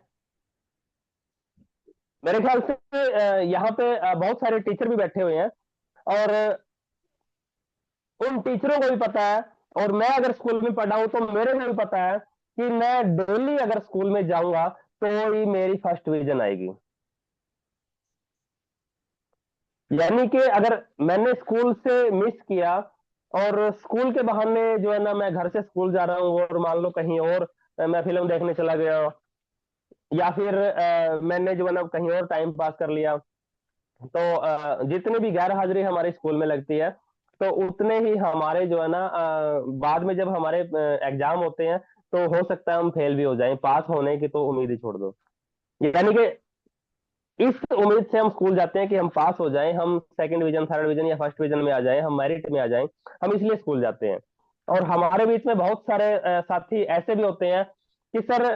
मेरे ख्याल से यहाँ पे बहुत सारे टीचर भी बैठे हुए हैं, और उन टीचरों को भी पता है, और मैं अगर स्कूल में पढ़ा हूं तो मेरे को भी पता है कि मैं डेली अगर स्कूल में जाऊंगा तो ही मेरी फर्स्ट डिवीजन आएगी। यानी कि अगर मैंने स्कूल से मिस किया और स्कूल के बहाने जो है ना मैं घर से स्कूल जा रहा हूँ और मान लो कहीं और मैं फिल्म देखने चला गया, या फिर मैंने जो है ना कहीं और टाइम पास कर लिया, तो जितनी भी गैर हाजिरी हमारे स्कूल में लगती है, तो उतने ही हमारे जो है ना बाद में जब हमारे एग्जाम होते हैं तो हो सकता है हम फेल भी हो जाएं, पास होने की तो उम्मीद ही छोड़ दो। यानी कि इस उम्मीद से हम स्कूल जाते हैं कि हम पास हो जाएं, हम सेकंड डिवीजन, थर्ड डिवीजन या फर्स्ट डिवीजन में आ जाएं, हम मेरिट में आ जाएं, हम इसलिए स्कूल जाते हैं। और हमारे बीच में बहुत सारे साथी ऐसे भी होते हैं कि सर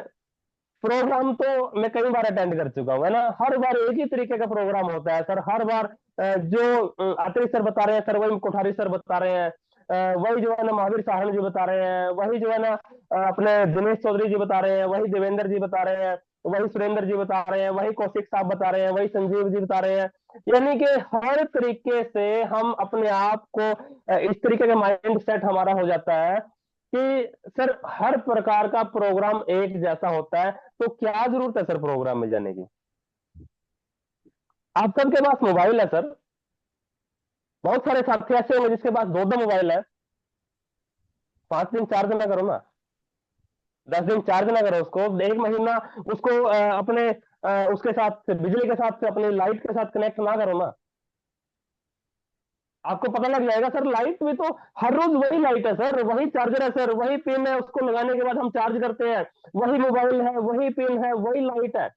प्रोग्राम तो मैं कई बार अटेंड कर चुका हूँ, है ना, हर बार एक ही तरीके का प्रोग्राम होता है सर, हर बार जो अत्री सर बता रहे हैं सर, वही कोठारी सर बता रहे हैं, वही जो है ना महावीर साहनी जी बता रहे हैं, वही जो है ना अपने दिनेश चौधरी जी बता रहे हैं, वही देवेंद्र जी बता रहे हैं, वही सुरेंद्र जी बता रहे हैं, वही कौशिक साहब बता रहे हैं, वही संजीव जी बता रहे हैं। यानी कि हर तरीके से हम अपने आप को इस तरीके का माइंड सेट हमारा हो जाता है कि सर हर प्रकार का प्रोग्राम एक जैसा होता है, तो क्या जरूरत है सर प्रोग्राम में जाने की। आप सबके पास मोबाइल है सर, बहुत सारे साथी ऐसे होंगे जिसके पास दो दो मोबाइल है, 5 दिन चार्ज ना करो ना, 10 दिन चार्ज ना करो उसको, एक महीना उसको अपने उसके साथ बिजली के साथ अपनी लाइट के साथ कनेक्ट ना करो ना, आपको पता लग जाएगा सर लाइट भी तो हर रोज वही लाइट है सर, वही चार्जर है सर, वही पिन है, उसको लगाने के बाद हम चार्ज करते हैं, वही मोबाइल है, वही पिन है, वही लाइट है,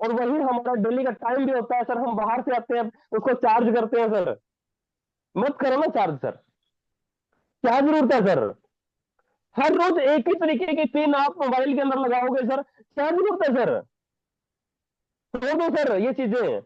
और वही हमारा डेली का टाइम भी होता है सर, हम बाहर से आते हैं उसको चार्ज करते हैं सर, मत करो ना चार्ज सर, क्या जरूरत है सर, हर रोज एक ही तरीके की पिन आप मोबाइल के अंदर लगाओगे सर, क्या जरूरत है सर, छोड़ दो सर ये चीजें।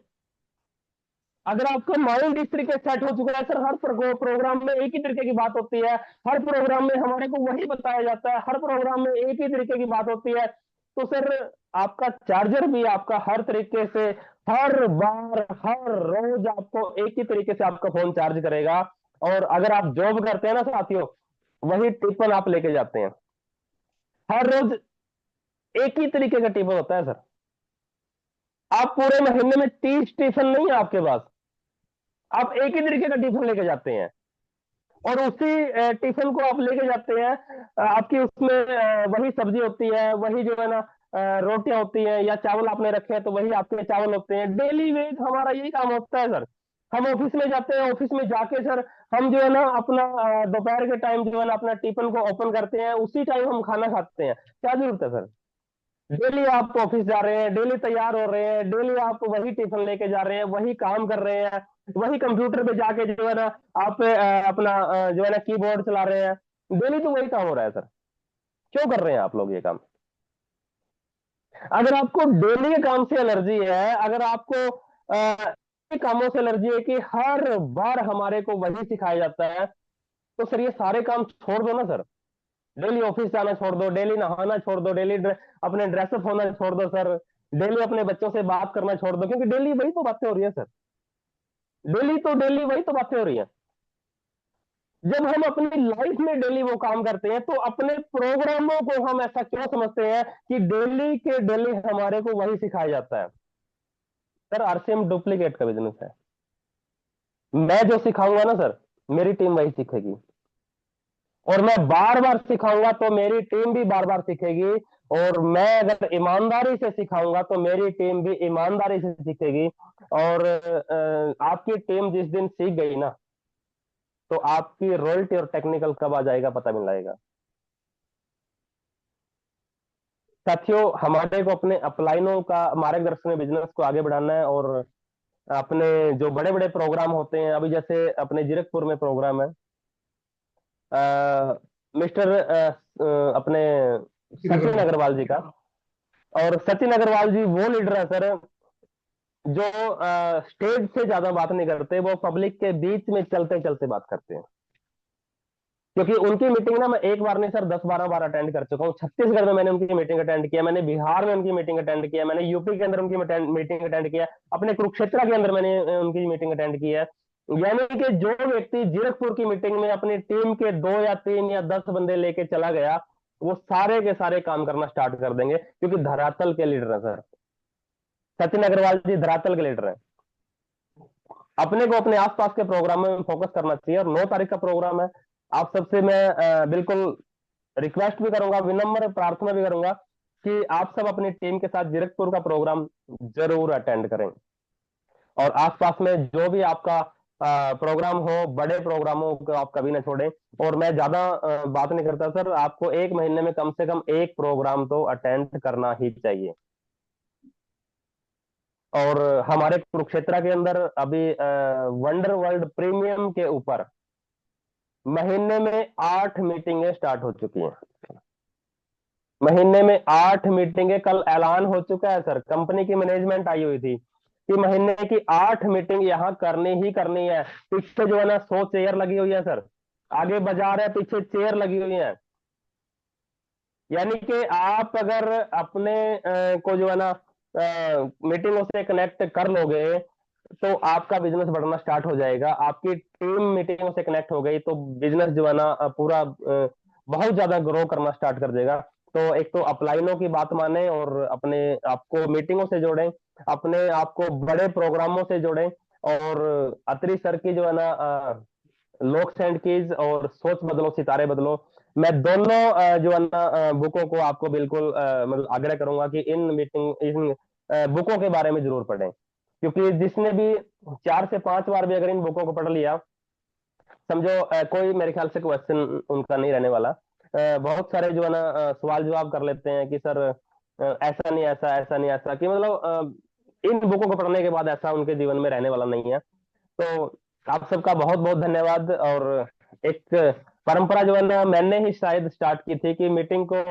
अगर आपका माइंड इस तरीके से सेट हो चुका है सर, हर प्रोग्राम में एक ही तरीके की बात होती है, हर प्रोग्राम में हमारे को वही बताया जाता है, हर प्रोग्राम में एक ही तरीके की बात होती है, तो सर आपका चार्जर भी आपका हर तरीके से हर बार हर रोज आपको एक ही तरीके से आपका फोन चार्ज करेगा। और अगर आप जॉब करते हैं ना साथियों, वही टिफिन आप लेके जाते हैं, हर रोज एक ही तरीके का टिफिन होता है सर, आप पूरे महीने में 30 टिफिन नहीं है आपके पास, आप एक ही तरीके का टिफिन लेके जाते हैं, और उसी टिफिन को आप लेके जाते हैं, आपकी उसमें वही सब्जी होती है, वही जो है ना रोटियां होती हैं, या चावल आपने रखे हैं तो वही आपके चावल होते हैं, डेली वेज हमारा यही काम होता है सर। हम ऑफिस में जाते हैं, ऑफिस में जाके सर हम जो है ना अपना दोपहर के टाइम जो है ना अपना टिफिन को ओपन करते हैं, उसी टाइम हम खाना खाते हैं, क्या जरूरत है सर, डेली आप ऑफिस जा रहे हैं, डेली तैयार हो रहे हैं, डेली आप वही टिफिन लेके जा रहे हैं, वही काम कर रहे हैं, वही कंप्यूटर पे जाके जो है ना आप अपना जो है ना कीबोर्ड चला रहे हैं, डेली तो वही काम हो रहा है सर, क्यों कर रहे हैं आप लोग ये काम। अगर आपको डेली के काम से एलर्जी है, अगर आपको कामों से एलर्जी है कि हर बार हमारे को वही सिखाया जाता है, तो सर ये सारे काम छोड़ दो ना सर, डेली ऑफिस जाना छोड़ दो, डेली नहाना छोड़ दो, डेली अपने ड्रेसअप होना छोड़ दो सर, डेली अपने बच्चों से बात करना छोड़ दो, क्योंकि डेली वही तो बातें हो रही है सर, डेली वही तो बातें हो रही है। जब हम अपनी लाइफ में डेली वो काम करते हैं तो अपने प्रोग्रामों को हम ऐसा क्यों समझते हैं कि डेली के डेली हमारे को वही सिखाया जाता है। सर आरसीएम डुप्लीकेट का बिजनेस है, मैं जो सिखाऊंगा ना सर मेरी टीम वही सीखेगी, और मैं बार बार सिखाऊंगा तो मेरी टीम भी बार बार सीखेगी, और मैं अगर ईमानदारी से सिखाऊंगा तो मेरी टीम भी ईमानदारी से सीखेगी। और आपकी टीम जिस दिन सीख गई ना, तो आपकी रॉयल्टी और टेक्निकल कब आ जाएगा पता भी नहीं लगेगा। साथियों, हमारे को अपने अपलाइनों का मार्गदर्शन में बिजनेस को आगे बढ़ाना है। और अपने जो बड़े बड़े प्रोग्राम होते हैं, अभी जैसे अपने जीरकपुर में प्रोग्राम है, मिस्टर अपने सचिन नगर। अग्रवाल जी का। और सचिन अग्रवाल जी वो लीडर है सर, जो स्टेज से ज्यादा बात नहीं करते, वो पब्लिक के बीच में चलते चलते बात करते हैं। क्योंकि उनकी मीटिंग ना मैं एक बार नहीं सर 10-12 बार अटेंड कर चुका हूँ। छत्तीसगढ़ में मैंने उनकी मीटिंग अटेंड किया, मैंने बिहार में उनकी मीटिंग अटेंड किया, मैंने यूपी के अंदर उनकी मीटिंग अटेंड किया, अपने कुरुक्षेत्र के अंदर मैंने उनकी मीटिंग अटेंड की है। यानी कि जो व्यक्ति जीरकपुर की मीटिंग में अपनी टीम के 2 या 3 या 10 बंदे लेके चला गया, वो सारे के सारे काम करना स्टार्ट कर देंगे, क्योंकि धरातल के लीडर है सर। सचिन अग्रवाल जी धरातल के लीडर है। अपने को अपने आसपास के प्रोग्राम में फोकस करना चाहिए। और 9 तारीख का प्रोग्राम है। आप सबसे मैं बिल्कुल रिक्वेस्ट भी करूंगा, विनम्र प्रार्थना भी करूंगा कि आप सब अपनी टीम के साथ जीरकपुर का प्रोग्राम जरूर अटेंड करें। और आसपास में जो भी आपका प्रोग्राम हो, बड़े प्रोग्रामों को आप कभी ना छोड़ें। और मैं ज्यादा बात नहीं करता सर, आपको एक महीने में कम से कम एक प्रोग्राम तो अटेंड करना ही चाहिए। और हमारे कुरुक्षेत्र के अंदर अभी वंडर वर्ल्ड प्रीमियम के ऊपर महीने में 8 मीटिंगें स्टार्ट हो चुकी हैं। महीने में 8 मीटिंगें कल ऐलान हो चुका है सर। कंपनी की मैनेजमेंट आई हुई थी कि महीने की 8 मीटिंग यहाँ करनी ही करनी है। पीछे जो है ना 100 चेयर लगी हुई है सर। आगे बाजार है, पीछे चेयर लगी हुई है। यानी कि आप अगर अपने को जो है ना मीटिंगों से कनेक्ट कर लोगे, तो आपका बिजनेस बढ़ना स्टार्ट हो जाएगा। आपकी टीम मीटिंगों से कनेक्ट हो गई तो बिजनेस जो है ना पूरा बहुत ज्यादा ग्रो करना स्टार्ट कर देगा। तो एक तो अपलाइनों की बात माने और अपने आपको मीटिंगों से जोड़ें, अपने आपको बड़े प्रोग्रामों से जोड़ें। और अत्री सर की जो है ना लॉक्स एंड कीज और सोच बदलो सितारे बदलो, मैं दोनों जो है ना बुकों को आपको बिल्कुल मतलब आग्रह करूंगा कि इन बुकों के बारे में जरूर पढ़ें। क्योंकि जिसने भी 4 से 5 बार भी अगर इन बुकों को पढ़ लिया, समझो कोई मेरे ख्याल से क्वेश्चन उनका नहीं रहने वाला। बहुत सारे जो है ना सवाल जवाब कर लेते हैं कि सर ऐसा नहीं ऐसा, ऐसा नहीं ऐसा, कि मतलब इन बुकों को पढ़ने के बाद ऐसा उनके जीवन में रहने वाला नहीं है। तो आप सबका बहुत बहुत धन्यवाद। और एक परंपरा जो है ना मैंने ही शायद स्टार्ट की थी कि मीटिंग को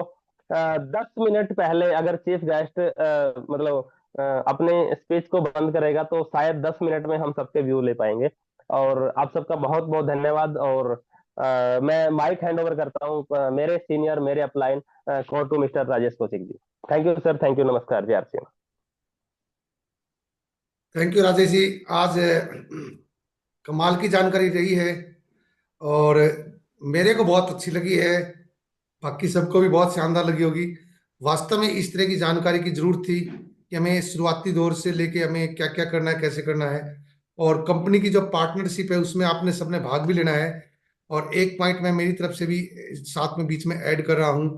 10 मिनट पहले अगर चीफ गेस्ट मतलब अपने स्पीच को बंद करेगा, तो शायद 10 मिनट में हम सबके व्यू ले पाएंगे। और आप सबका बहुत बहुत धन्यवाद। और मैं माइक हैंड ओवर करता हूँ मेरे सीनियर, मेरे अपलाइन को to mister Rajesh Kaushik ji. Thank you sir, thank you, नमस्कार जी, RC. Thank you Rajesh ji. आज कमाल की जानकारी रही है और मेरे को बहुत अच्छी लगी है। बाकी सबको भी बहुत शानदार लगी होगी। वास्तव में इस तरह की जानकारी की जरूरत थी कि हमें शुरुआती दौर से लेके हमें क्या क्या करना है, कैसे करना है। और कंपनी की जो पार्टनरशिप है उसमें आपने सबने भाग भी लेना है। और एक पॉइंट मैं मेरी तरफ से भी साथ में बीच में ऐड कर रहा हूँ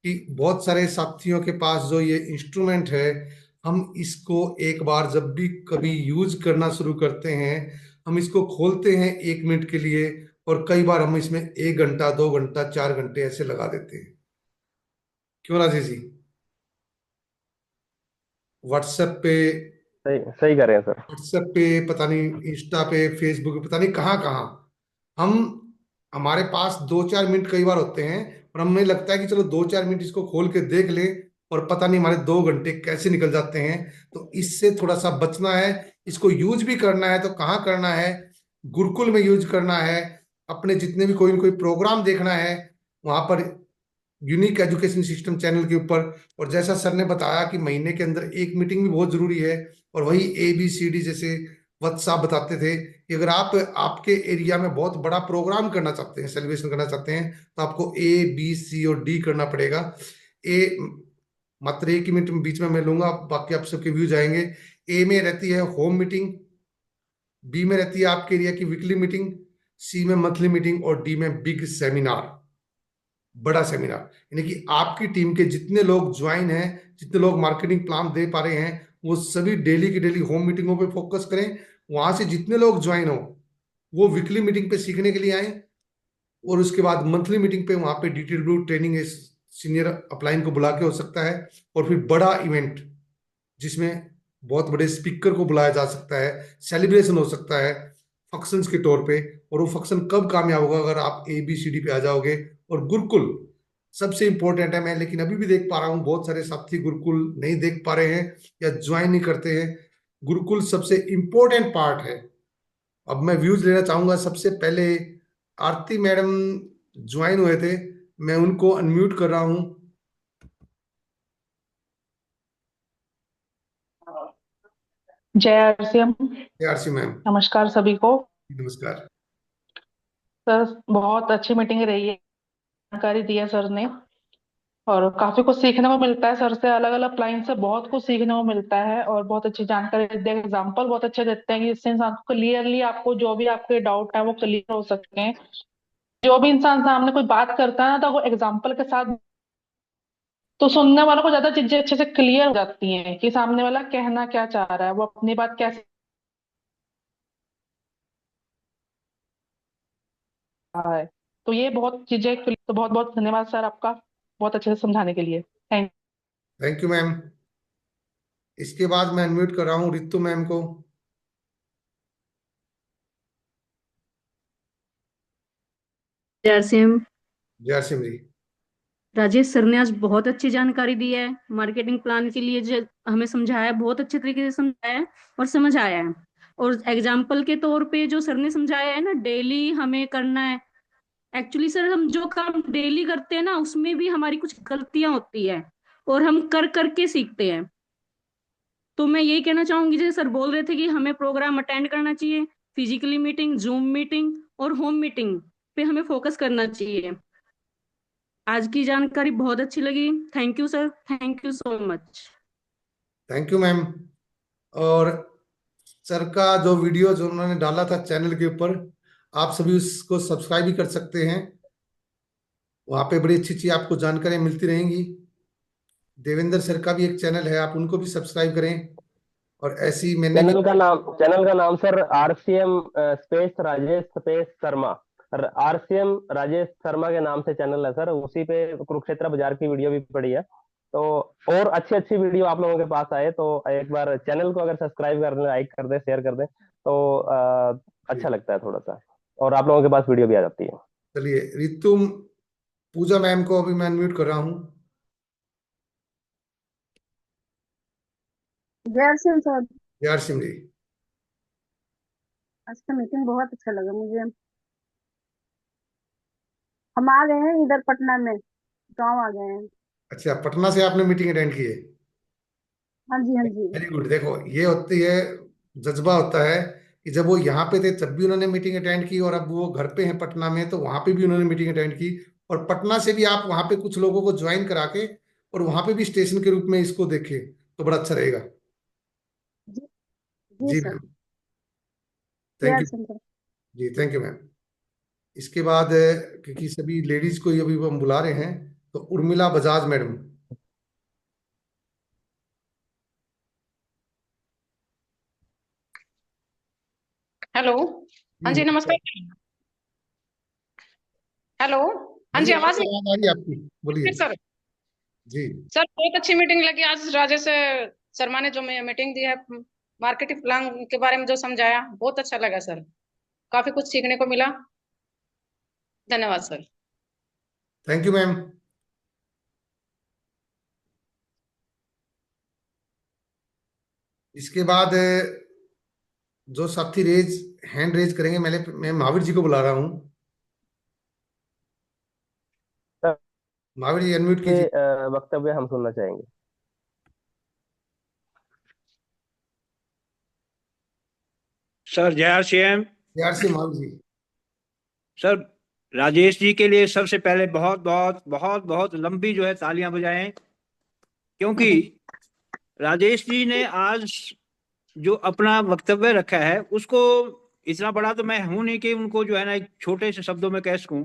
कि बहुत सारे साथियों के पास जो ये इंस्ट्रूमेंट है, हम इसको एक बार जब भी कभी यूज करना शुरू करते हैं, हम इसको खोलते हैं 1 मिनट के लिए और कई बार हम इसमें 1 घंटा, 2 घंटा, 4 घंटे ऐसे लगा देते हैं। क्यों राजेश जी? व्हाट्सएप पे, सही सही कर रहे हैं सर। व्हाट्सएप पे पता नहीं, इंस्टा पे, फेसबुक पे पता नहीं कहाँ कहाँ हम, हमारे पास 2-4 मिनट कई बार होते हैं और हमें लगता है कि चलो 2-4 मिनट इसको खोल के देख ले, और पता नहीं हमारे 2 घंटे कैसे निकल जाते हैं। तो इससे थोड़ा सा बचना है। इसको यूज भी करना है तो कहाँ करना है? गुरुकुल में यूज करना है। अपने जितने भी कोई न कोई प्रोग्राम देखना है वहां पर, यूनिक एजुकेशन सिस्टम चैनल के ऊपर। और जैसा सर ने बताया कि महीने के अंदर एक मीटिंग भी बहुत जरूरी है। और वही ABCD जैसे वत्स साहब बताते थे कि अगर आप आपके एरिया में बहुत बड़ा प्रोग्राम करना चाहते हैं, सेलिब्रेशन करना चाहते हैं, तो आपको A B C और D करना पड़ेगा। ए मात्र 1 मिनट में बीच में मैं लूंगा, बाकी आप सबके व्यूज आएंगे। ए में रहती है होम मीटिंग, बी में रहती है आपके एरिया की वीकली मीटिंग, सी में मंथली मीटिंग और डी में बिग सेमिनार। बड़ा सेमिनार, यानी कि आपकी टीम के जितने लोग ज्वाइन हैं, जितने लोग मार्केटिंग प्लान दे पा रहे हैं, वो सभी डेली की डेली होम मीटिंगों पे फोकस करें। वहां से जितने लोग ज्वाइन हो वो वीकली मीटिंग पे सीखने के लिए आए, और उसके बाद मंथली मीटिंग पे वहां पे डिटेल ट्रेनिंग सीनियर अपलाइन को बुला के हो सकता है। और फिर बड़ा इवेंट जिसमें बहुत बड़े स्पीकर को बुलाया जा सकता है, सेलिब्रेशन हो सकता है फंक्शंस के तौर पे। और वो फंक्शन कब कामयाब होगा, अगर आप ABCD पे आ जाओगे। और गुरुकुल सबसे इंपॉर्टेंट है, मैं लेकिन अभी भी देख पा रहा हूँ बहुत सारे साथी गुरुकुल नहीं देख पा रहे हैं या ज्वाइन नहीं करते हैं। गुरुकुल सबसे इंपॉर्टेंट पार्ट है। अब मैं व्यूज लेना चाहूंगा। सबसे पहले आरती मैडम ज्वाइन हुए थे, मैं उनको अनम्यूट कर रहा हूँ। जय आरसीएम। आरसी मैम, नमस्कार सभी को। नमस्कार। सर बहुत अच्छी मीटिंग रही है, जानकारी दी है सर ने, और काफी कुछ सीखने को मिलता है सर से। अलग अलग क्लाइंट से बहुत कुछ सीखने को मिलता है और बहुत अच्छी जानकारी देते हैं, एग्जाम्पल बहुत अच्छे देते हैं कि इससे इंसान को क्लियरली, आपको जो भी आपके डाउट है वो क्लियर हो सके। जो भी इंसान सामने कोई बात करता है ना, तो वो एग्जाम्पल के साथ, तो सुनने वालों को ज्यादा चीजें अच्छे से क्लियर हो जाती हैं कि सामने वाला कहना क्या चाह रहा है, वो अपनी बात कैसे रहा है। तो ये बहुत चीजें, तो बहुत बहुत धन्यवाद सर आपका, बहुत अच्छे से समझाने के लिए। Thank thank you ma'am. इसके बाद मैं अनम्यूट कर रहा हूँ रितु मैम को। जयसिम। जय सिंह जी। राजेश सर ने आज बहुत अच्छी जानकारी दी है। मार्केटिंग प्लान के लिए जो हमें समझाया है, बहुत अच्छे तरीके से समझाया है और समझ आया है। और एग्जाम्पल के तौर पे जो सर ने समझाया है ना, डेली हमें करना है। एक्चुअली सर, हम जो काम डेली करते हैं ना, उसमें भी हमारी कुछ गलतियां होती है और हम कर करके सीखते हैं। तो मैं यही कहना चाहूंगी, जैसे सर बोल रहे थे कि हमें प्रोग्राम अटेंड करना चाहिए, फिजिकली मीटिंग, जूम मीटिंग और होम मीटिंग पे हमें फोकस करना चाहिए। आज की जानकारी बहुत अच्छी लगी। Thank you sir, thank you so much. Thank you ma'am. और सर का जो वीडियो जो उन्होंने डाला था चैनल के ऊपर, आप सभी उसको सब्सक्राइब भी कर सकते हैं। वहाँ पे बड़ी अच्छी अच्छी आपको जानकारियां मिलती रहेंगी। देवेंद्र सर का भी एक चैनल है, आप उनको भी सब्सक्राइब करें। और ऐसी मैंने भी। चैनल का नाम sir RCM space Rajesh space Sharma. RCM Rajesh Sharma के नाम से चैनल है सर, उसी पे कुरुक्षेत्र बाजार की वीडियो भी पड़ी है। तो और अच्छी अच्छी वीडियो आप लोगों के पास आए तो एक बार चैनल को अगर सब्सक्राइब कर दें, लाइक कर दें, शेयर कर दें तो अच्छा लगता है थोड़ा सा, और आप लोगों के पास वीडियो भी आ जाती है। चलिए रितु पूजा मैम को अभी मैं अनम्यूट कर रहा हूँ। जय सिंह सर। यार सिंह जी। आज का मीटिंग बहुत अच्छा लगा मुझे। हम आ गए हैं इधर पटना में, गांव आ गए हैं। अच्छा, पटना से आपने मीटिंग अटेंड की है? हाँ जी, हाँ जी। Very good. देखो ये होती है, जज्बा होता है कि जब वो यहाँ पे थे तब भी उन्होंने मीटिंग अटेंड की, और अब वो घर पे हैं पटना में तो वहां पे भी उन्होंने मीटिंग अटेंड की। और पटना से भी आप वहां पे कुछ लोगों को ज्वाइन करा के और वहां पे भी स्टेशन के रूप में इसको देखें तो बड़ा अच्छा रहेगा। जी, जी जी sir. Ma'am. Thank Jai you. Singh sir. जी थैंक यू मैम। इसके बाद क्योंकि सभी लेडीज को ही अभी हम बुला रहे हैं, तो उर्मिला बजाज मैडम। हेलो। हाँ जी जी नमस्कार। नमस्कार। हेलो। हाँ हाँ जी, जी, आपको आवाज नहीं आवाज आ रही है आपकी, आ बोलिए। रही सर? जी। सर बहुत अच्छी मीटिंग लगी आज। राजेश शर्मा ने जो मीटिंग दी है, मार्केटिंग प्लान के बारे में जो समझाया, बहुत अच्छा लगा सर। काफी कुछ सीखने को मिला। धन्यवाद सर। Thank you ma'am. इसके बाद जो साथी हैंड रेज करेंगे, मैं महावीर जी को बुला रहा हूँ। सर, महावीर जी अनम्यूट ये कीजिए। वक्तव्य हम सुनना चाहेंगे। सर जय श्री राम। प्यार से महावीर जी। सर राजेश जी के लिए सबसे पहले बहुत बहुत बहुत बहुत लंबी जो है तालियां बजाएं, क्योंकि राजेश जी ने आज जो अपना वक्तव्य रखा है उसको, इतना बड़ा तो मैं हूं नहीं कि उनको जो है ना एक छोटे से शब्दों में कह सकूं,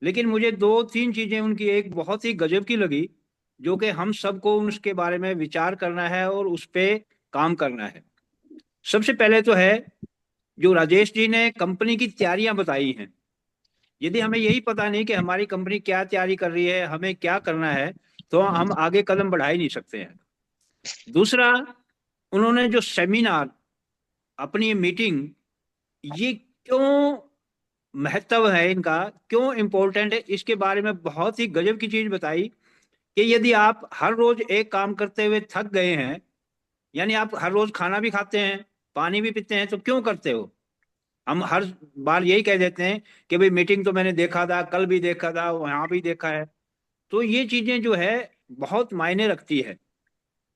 लेकिन मुझे 2-3 चीजें उनकी एक बहुत ही गजब की लगी, जो कि हम सबको उसके बारे में विचार करना है और उस पे काम करना है। सबसे पहले तो है, जो राजेश जी ने कंपनी की तैयारियां बताई हैं, यदि हमें यही पता नहीं कि हमारी कंपनी क्या तैयारी कर रही है, हमें क्या करना है, तो हम आगे कदम बढ़ा ही नहीं सकते हैं। दूसरा, उन्होंने जो सेमिनार, अपनी ये मीटिंग, ये क्यों महत्व है इनका, क्यों इम्पोर्टेंट है, इसके बारे में बहुत ही गजब की चीज बताई कि यदि आप हर रोज एक काम करते हुए थक गए हैं, यानी आप हर रोज खाना भी खाते हैं, पानी भी पीते हैं, तो क्यों करते हो? हम हर बार यही कह देते हैं कि भाई मीटिंग तो मैंने देखा था, कल भी देखा था, वहां भी देखा है। तो ये चीजें जो है बहुत मायने रखती है।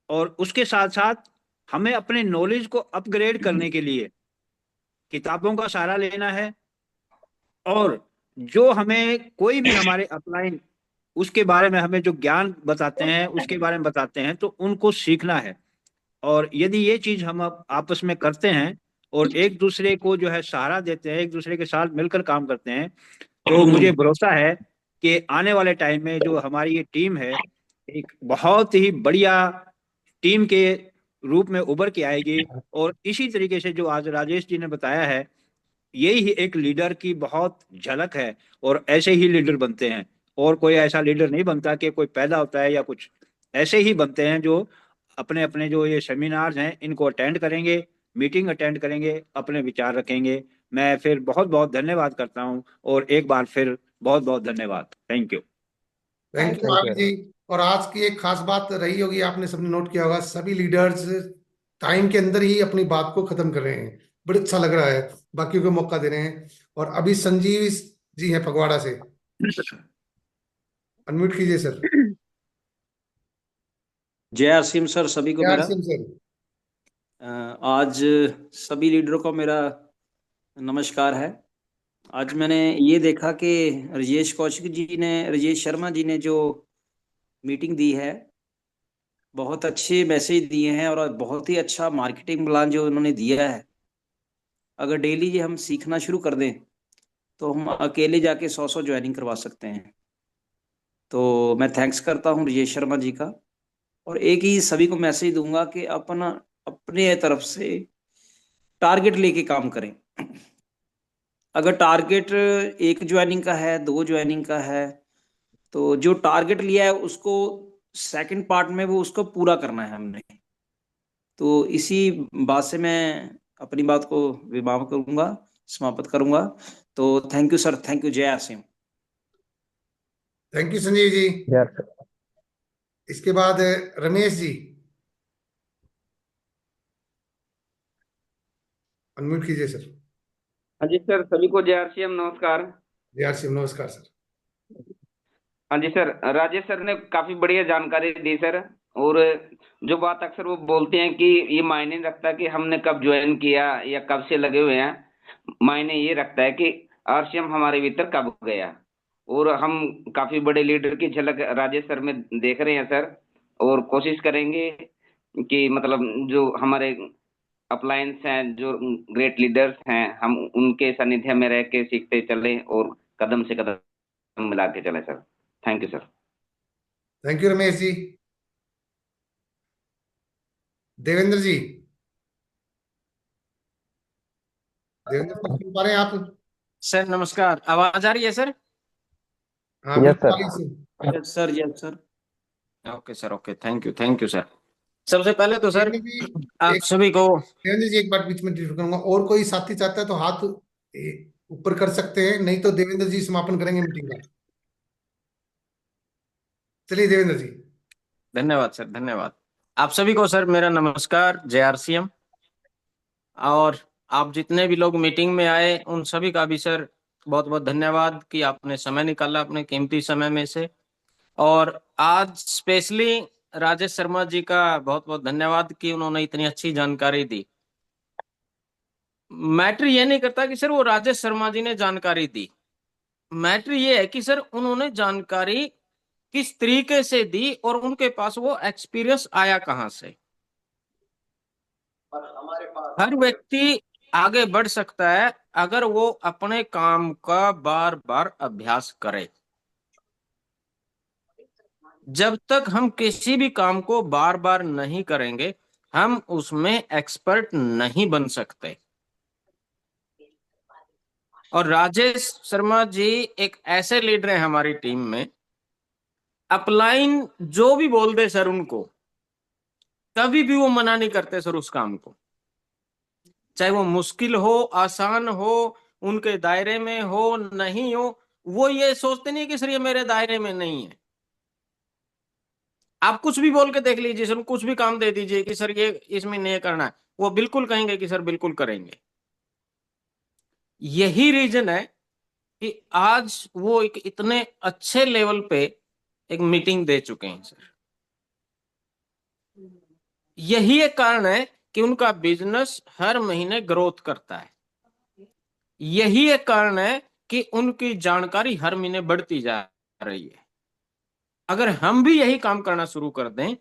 और उसके साथ साथ हमें अपने नॉलेज को अपग्रेड करने के लिए किताबों का सहारा लेना है, और जो हमें कोई भी हमारे अपलाइन उसके बारे में हमें जो ज्ञान बताते हैं, उसके बारे में बताते हैं, तो उनको सीखना है। और यदि ये चीज हम आपस में करते हैं और एक दूसरे को जो है सहारा देते हैं, एक दूसरे के साथ मिलकर काम करते हैं, तो मुझे भरोसा है कि आने वाले टाइम में जो हमारी ये टीम है, एक बहुत ही बढ़िया टीम के रूप में उभर के आएगी। और इसी तरीके से जो आज राजेश जी ने बताया है, यही ही एक लीडर की बहुत झलक है, और ऐसे ही लीडर बनते हैं। और कोई ऐसा लीडर नहीं बनता कि कोई पैदा होता है या कुछ, ऐसे ही बनते हैं जो अपने अपने जो ये सेमिनार्स हैं इनको अटेंड करेंगे, मीटिंग अटेंड करेंगे, अपने विचार रखेंगे। मैं फिर बहुत बहुत धन्यवाद करता हूँ, और एक बार फिर बहुत बहुत धन्यवाद। Thank you. Thank you thank Mahavir you. जी। और आज की एक खास बात रही होगी, आपने सबने नोट किया होगा, सभी लीडर्स टाइम के अंदर ही अपनी बात को खत्म कर रहे हैं। बड़ा अच्छा लग रहा है, बाकियों को मौका दे रहे हैं। और अभी संजीव जी हैं फगवाड़ा से, अनम्यूट कीजिए सर। जय असीम सर, सभी को यार मेरा सिंह सर। आज सभी लीडरों को मेरा नमस्कार है। आज मैंने ये देखा कि राजेश शर्मा जी ने जो मीटिंग दी है, बहुत अच्छे मैसेज दिए हैं और बहुत ही अच्छा मार्केटिंग प्लान जो उन्होंने दिया है। अगर डेली ये हम सीखना शुरू कर दें तो हम अकेले जाके 100 ज्वाइनिंग करवा सकते हैं। तो मैं थैंक्स करता हूँ राजेश शर्मा जी का। और एक ही सभी को मैसेज दूंगा कि अपना अपने तरफ से टारगेट लेके काम करें। अगर टारगेट एक ज्वाइनिंग का है, 2 ज्वाइनिंग का है, तो जो टारगेट लिया है उसको सेकंड पार्ट में वो उसको पूरा करना है हमने। तो इसी बात से मैं अपनी बात को विराम करूंगा, समाप्त करूंगा। तो thank you sir, thank you. Jai Asim. Thank you Sanjeev ji. Yes. इसके बाद रमेश जी, अनम्यूट कीजिए सर। हाँ जी सर, सभी को JRCM नमस्कार। यार सिंह नमस्कार सर। हाँ जी सर, राजेश सर ने काफी बढ़िया जानकारी दी सर। और जो बात अक्सर वो बोलते हैं कि ये मायने नहीं रखता कि हमने कब ज्वाइन किया या कब से लगे हुए हैं, मायने ये रखता है कि RCM हमारे भीतर कब गया। और हम काफी बड़े लीडर की झलक राजेश सर में देख रहे हैं सर। और कोशिश करेंगे कि मतलब जो हमारे अपलायंस हैं, जो ग्रेट लीडर्स हैं, हम उनके सानिध्य में रह के सीखते चलें और कदम से कदम मिला के चलें sir. Thank you sir. Thank you Ramesh ji. Devendra ji, Devendra sir सुन पा रहे हैं आप? सर नमस्कार, आवाज आ रही है सर? हाँ यस बिल्कुल आ सर। रही है sir. Yes sir, yes sir. Okay sir, okay, thank you sir. सबसे पहले तो सर देवेंद्र जी, आप एक सभी को, देवेंद्र जी एक बात बीच में डिस्टर्ब करूंगा, और कोई साथी चाहता है तो हाथ ऊपर कर सकते हैं, नहीं तो देवेंद्र जी समापन करेंगे मीटिंग का। चलिए देवेंद्र जी। धन्यवाद सर, धन्यवाद। आप सभी को सर मेरा नमस्कार, JRCM। और आप जितने भी लोग मीटिंग में आए उन सभी का भी सर बहुत बहुत धन्यवाद कि आपने समय निकाला अपने कीमती समय में से। और आज स्पेशली राजेश शर्मा जी का बहुत बहुत धन्यवाद कि उन्होंने इतनी अच्छी जानकारी दी। मैटर ये नहीं करता कि सर वो राजेश शर्मा जी ने जानकारी दी, मैटर ये है कि सर उन्होंने जानकारी किस तरीके से दी और उनके पास वो एक्सपीरियंस आया कहां से। हर व्यक्ति आगे बढ़ सकता है अगर वो अपने काम का बार बार अभ्यास करे। जब तक हम किसी भी काम को बार बार नहीं करेंगे हम उसमें एक्सपर्ट नहीं बन सकते। और राजेश शर्मा जी एक ऐसे लीडर हैं हमारी टीम में, अपलाइन जो भी बोल दे सर उनको, कभी भी वो मना नहीं करते सर उस काम को, चाहे वो मुश्किल हो आसान हो, उनके दायरे में हो नहीं हो, वो ये सोचते नहीं कि सर ये मेरे दायरे में नहीं है। आप कुछ भी बोल के देख लीजिए सर, कुछ भी काम दे दीजिए कि सर ये इसमें नहीं करना है, वो बिल्कुल कहेंगे कि सर बिल्कुल करेंगे। यही रीजन है कि आज वो एक इतने अच्छे लेवल पे एक मीटिंग दे चुके हैं सर। यही एक कारण है कि उनका बिजनेस हर महीने ग्रोथ करता है। यही एक कारण है कि उनकी जानकारी हर महीने बढ़ती जा रही है। अगर हम भी यही काम करना शुरू कर दें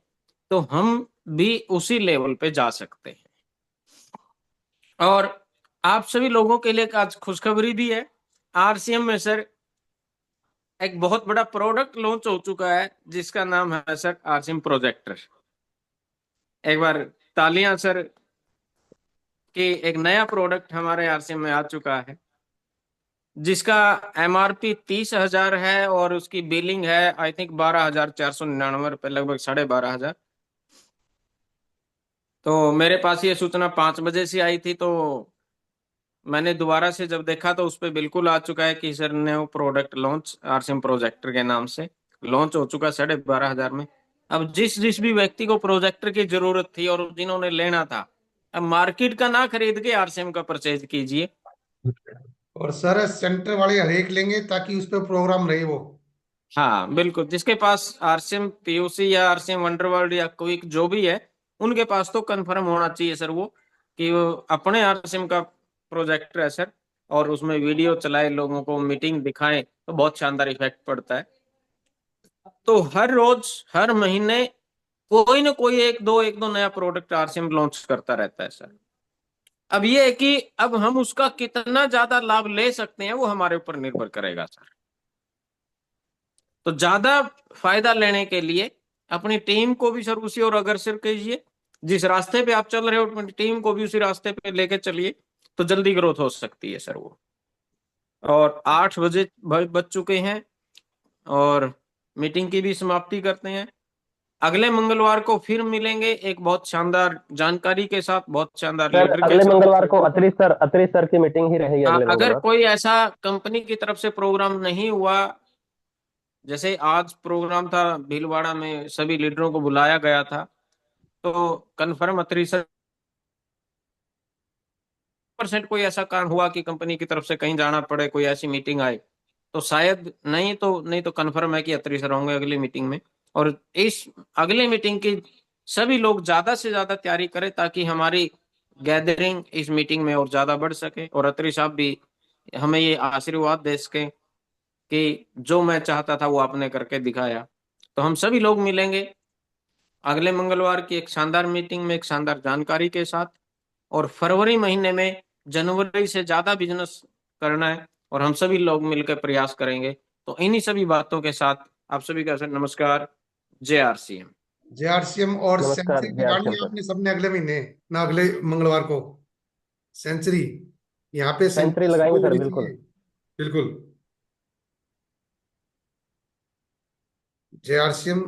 तो हम भी उसी लेवल पे जा सकते हैं। और आप सभी लोगों के लिए आज खुशखबरी भी है, आरसीएम में सर एक बहुत बड़ा प्रोडक्ट लॉन्च हो चुका है जिसका नाम है सर आरसीएम प्रोजेक्टर। एक बार तालियां सर कि एक नया प्रोडक्ट हमारे आरसीएम में आ चुका है जिसका एमआरपी 30,000 है और उसकी बिलिंग है आई थिंक 12,499 रुपये, लगभग 12,500। तो मेरे पास ये सूचना 5 बजे से आई थी, तो मैंने दोबारा से जब देखा तो उस पर बिल्कुल आ चुका है कि सर ने वो प्रोडक्ट लॉन्च आरसीएम प्रोजेक्टर के नाम से लॉन्च हो चुका 12,500 में। अब जिस जिस भी व्यक्ति को प्रोजेक्टर की जरूरत थी और जिन्होंने लेना था, अब मार्केट का ना खरीद के आरसीएम का परचेज कीजिए। और सर सेंटर वाले हर एक लेंगे ताकि उस पर प्रोग्राम रहे वो। हाँ बिल्कुल, जिसके पास आरसीएम पीयूसी या आरसीएम वंडरवर्ल्ड या क्विक जो भी है उनके पास तो कंफर्म होना चाहिए सर वो कि वो अपने आरसीएम का प्रोजेक्टर है सर, और उसमें वीडियो चलाए, लोगों को मीटिंग दिखाएं तो बहुत शानदार इफेक्ट पड़ता है। तो हर रोज हर महीने कोई ना कोई एक दो नया प्रोडक्ट आरसीएम लॉन्च करता रहता है सर। अब ये है कि अब हम उसका कितना ज्यादा लाभ ले सकते हैं वो हमारे ऊपर निर्भर करेगा सर। तो ज्यादा फायदा लेने के लिए अपनी टीम को भी सर उसी और अग्रसर कीजिए, जिस रास्ते पे आप चल रहे हो अपनी टीम को भी उसी रास्ते पे लेके चलिए, तो जल्दी ग्रोथ हो सकती है सर वो। और 8 बजे बज चुके हैं और मीटिंग की भी समाप्ति करते हैं। अगले मंगलवार को फिर मिलेंगे एक बहुत शानदार जानकारी के साथ, बहुत शानदार सर लीडर के अगले साथ। मंगलवार को अत्री सर की मीटिंग ही रहेगी हाँ, अगले अगर मंगलवार। कोई ऐसा कंपनी की तरफ से प्रोग्राम नहीं हुआ, जैसे आज प्रोग्राम था भीलवाड़ा में सभी लीडरों को बुलाया गया था, तो कन्फर्म अत्री सर % कोई ऐसा कारण हुआ कि कंपनी की तरफ से कहीं जाना पड़े, कोई ऐसी मीटिंग आए तो शायद नहीं तो कन्फर्म है कि अत्री सर होंगे अगली मीटिंग में। और इस अगली मीटिंग की सभी लोग ज्यादा से ज्यादा तैयारी करें ताकि हमारी गैदरिंग इस मीटिंग में और ज्यादा बढ़ सके, और अत्री साहब भी हमें ये आशीर्वाद दे सके कि जो मैं चाहता था वो आपने करके दिखाया। तो हम सभी लोग मिलेंगे अगले मंगलवार की एक शानदार मीटिंग में एक शानदार जानकारी के साथ, और फरवरी महीने में जनवरी से ज्यादा बिजनेस करना है और हम सभी लोग मिलकर प्रयास करेंगे। तो इन्हीं सभी बातों के साथ आप सभी का सर नमस्कार, JRCM। जेआरसीएम और नमस्कार सेंचुरी लगानी जय है सर। आपने सबने अगले महीने, ना अगले मंगलवार को सेंचुरी, यहाँ पे सेंचुरी सेंचुरी लगाएंगे शुरू सर होनी बिल्कुल। चाहिए। बिल्कुल जेआरसीएम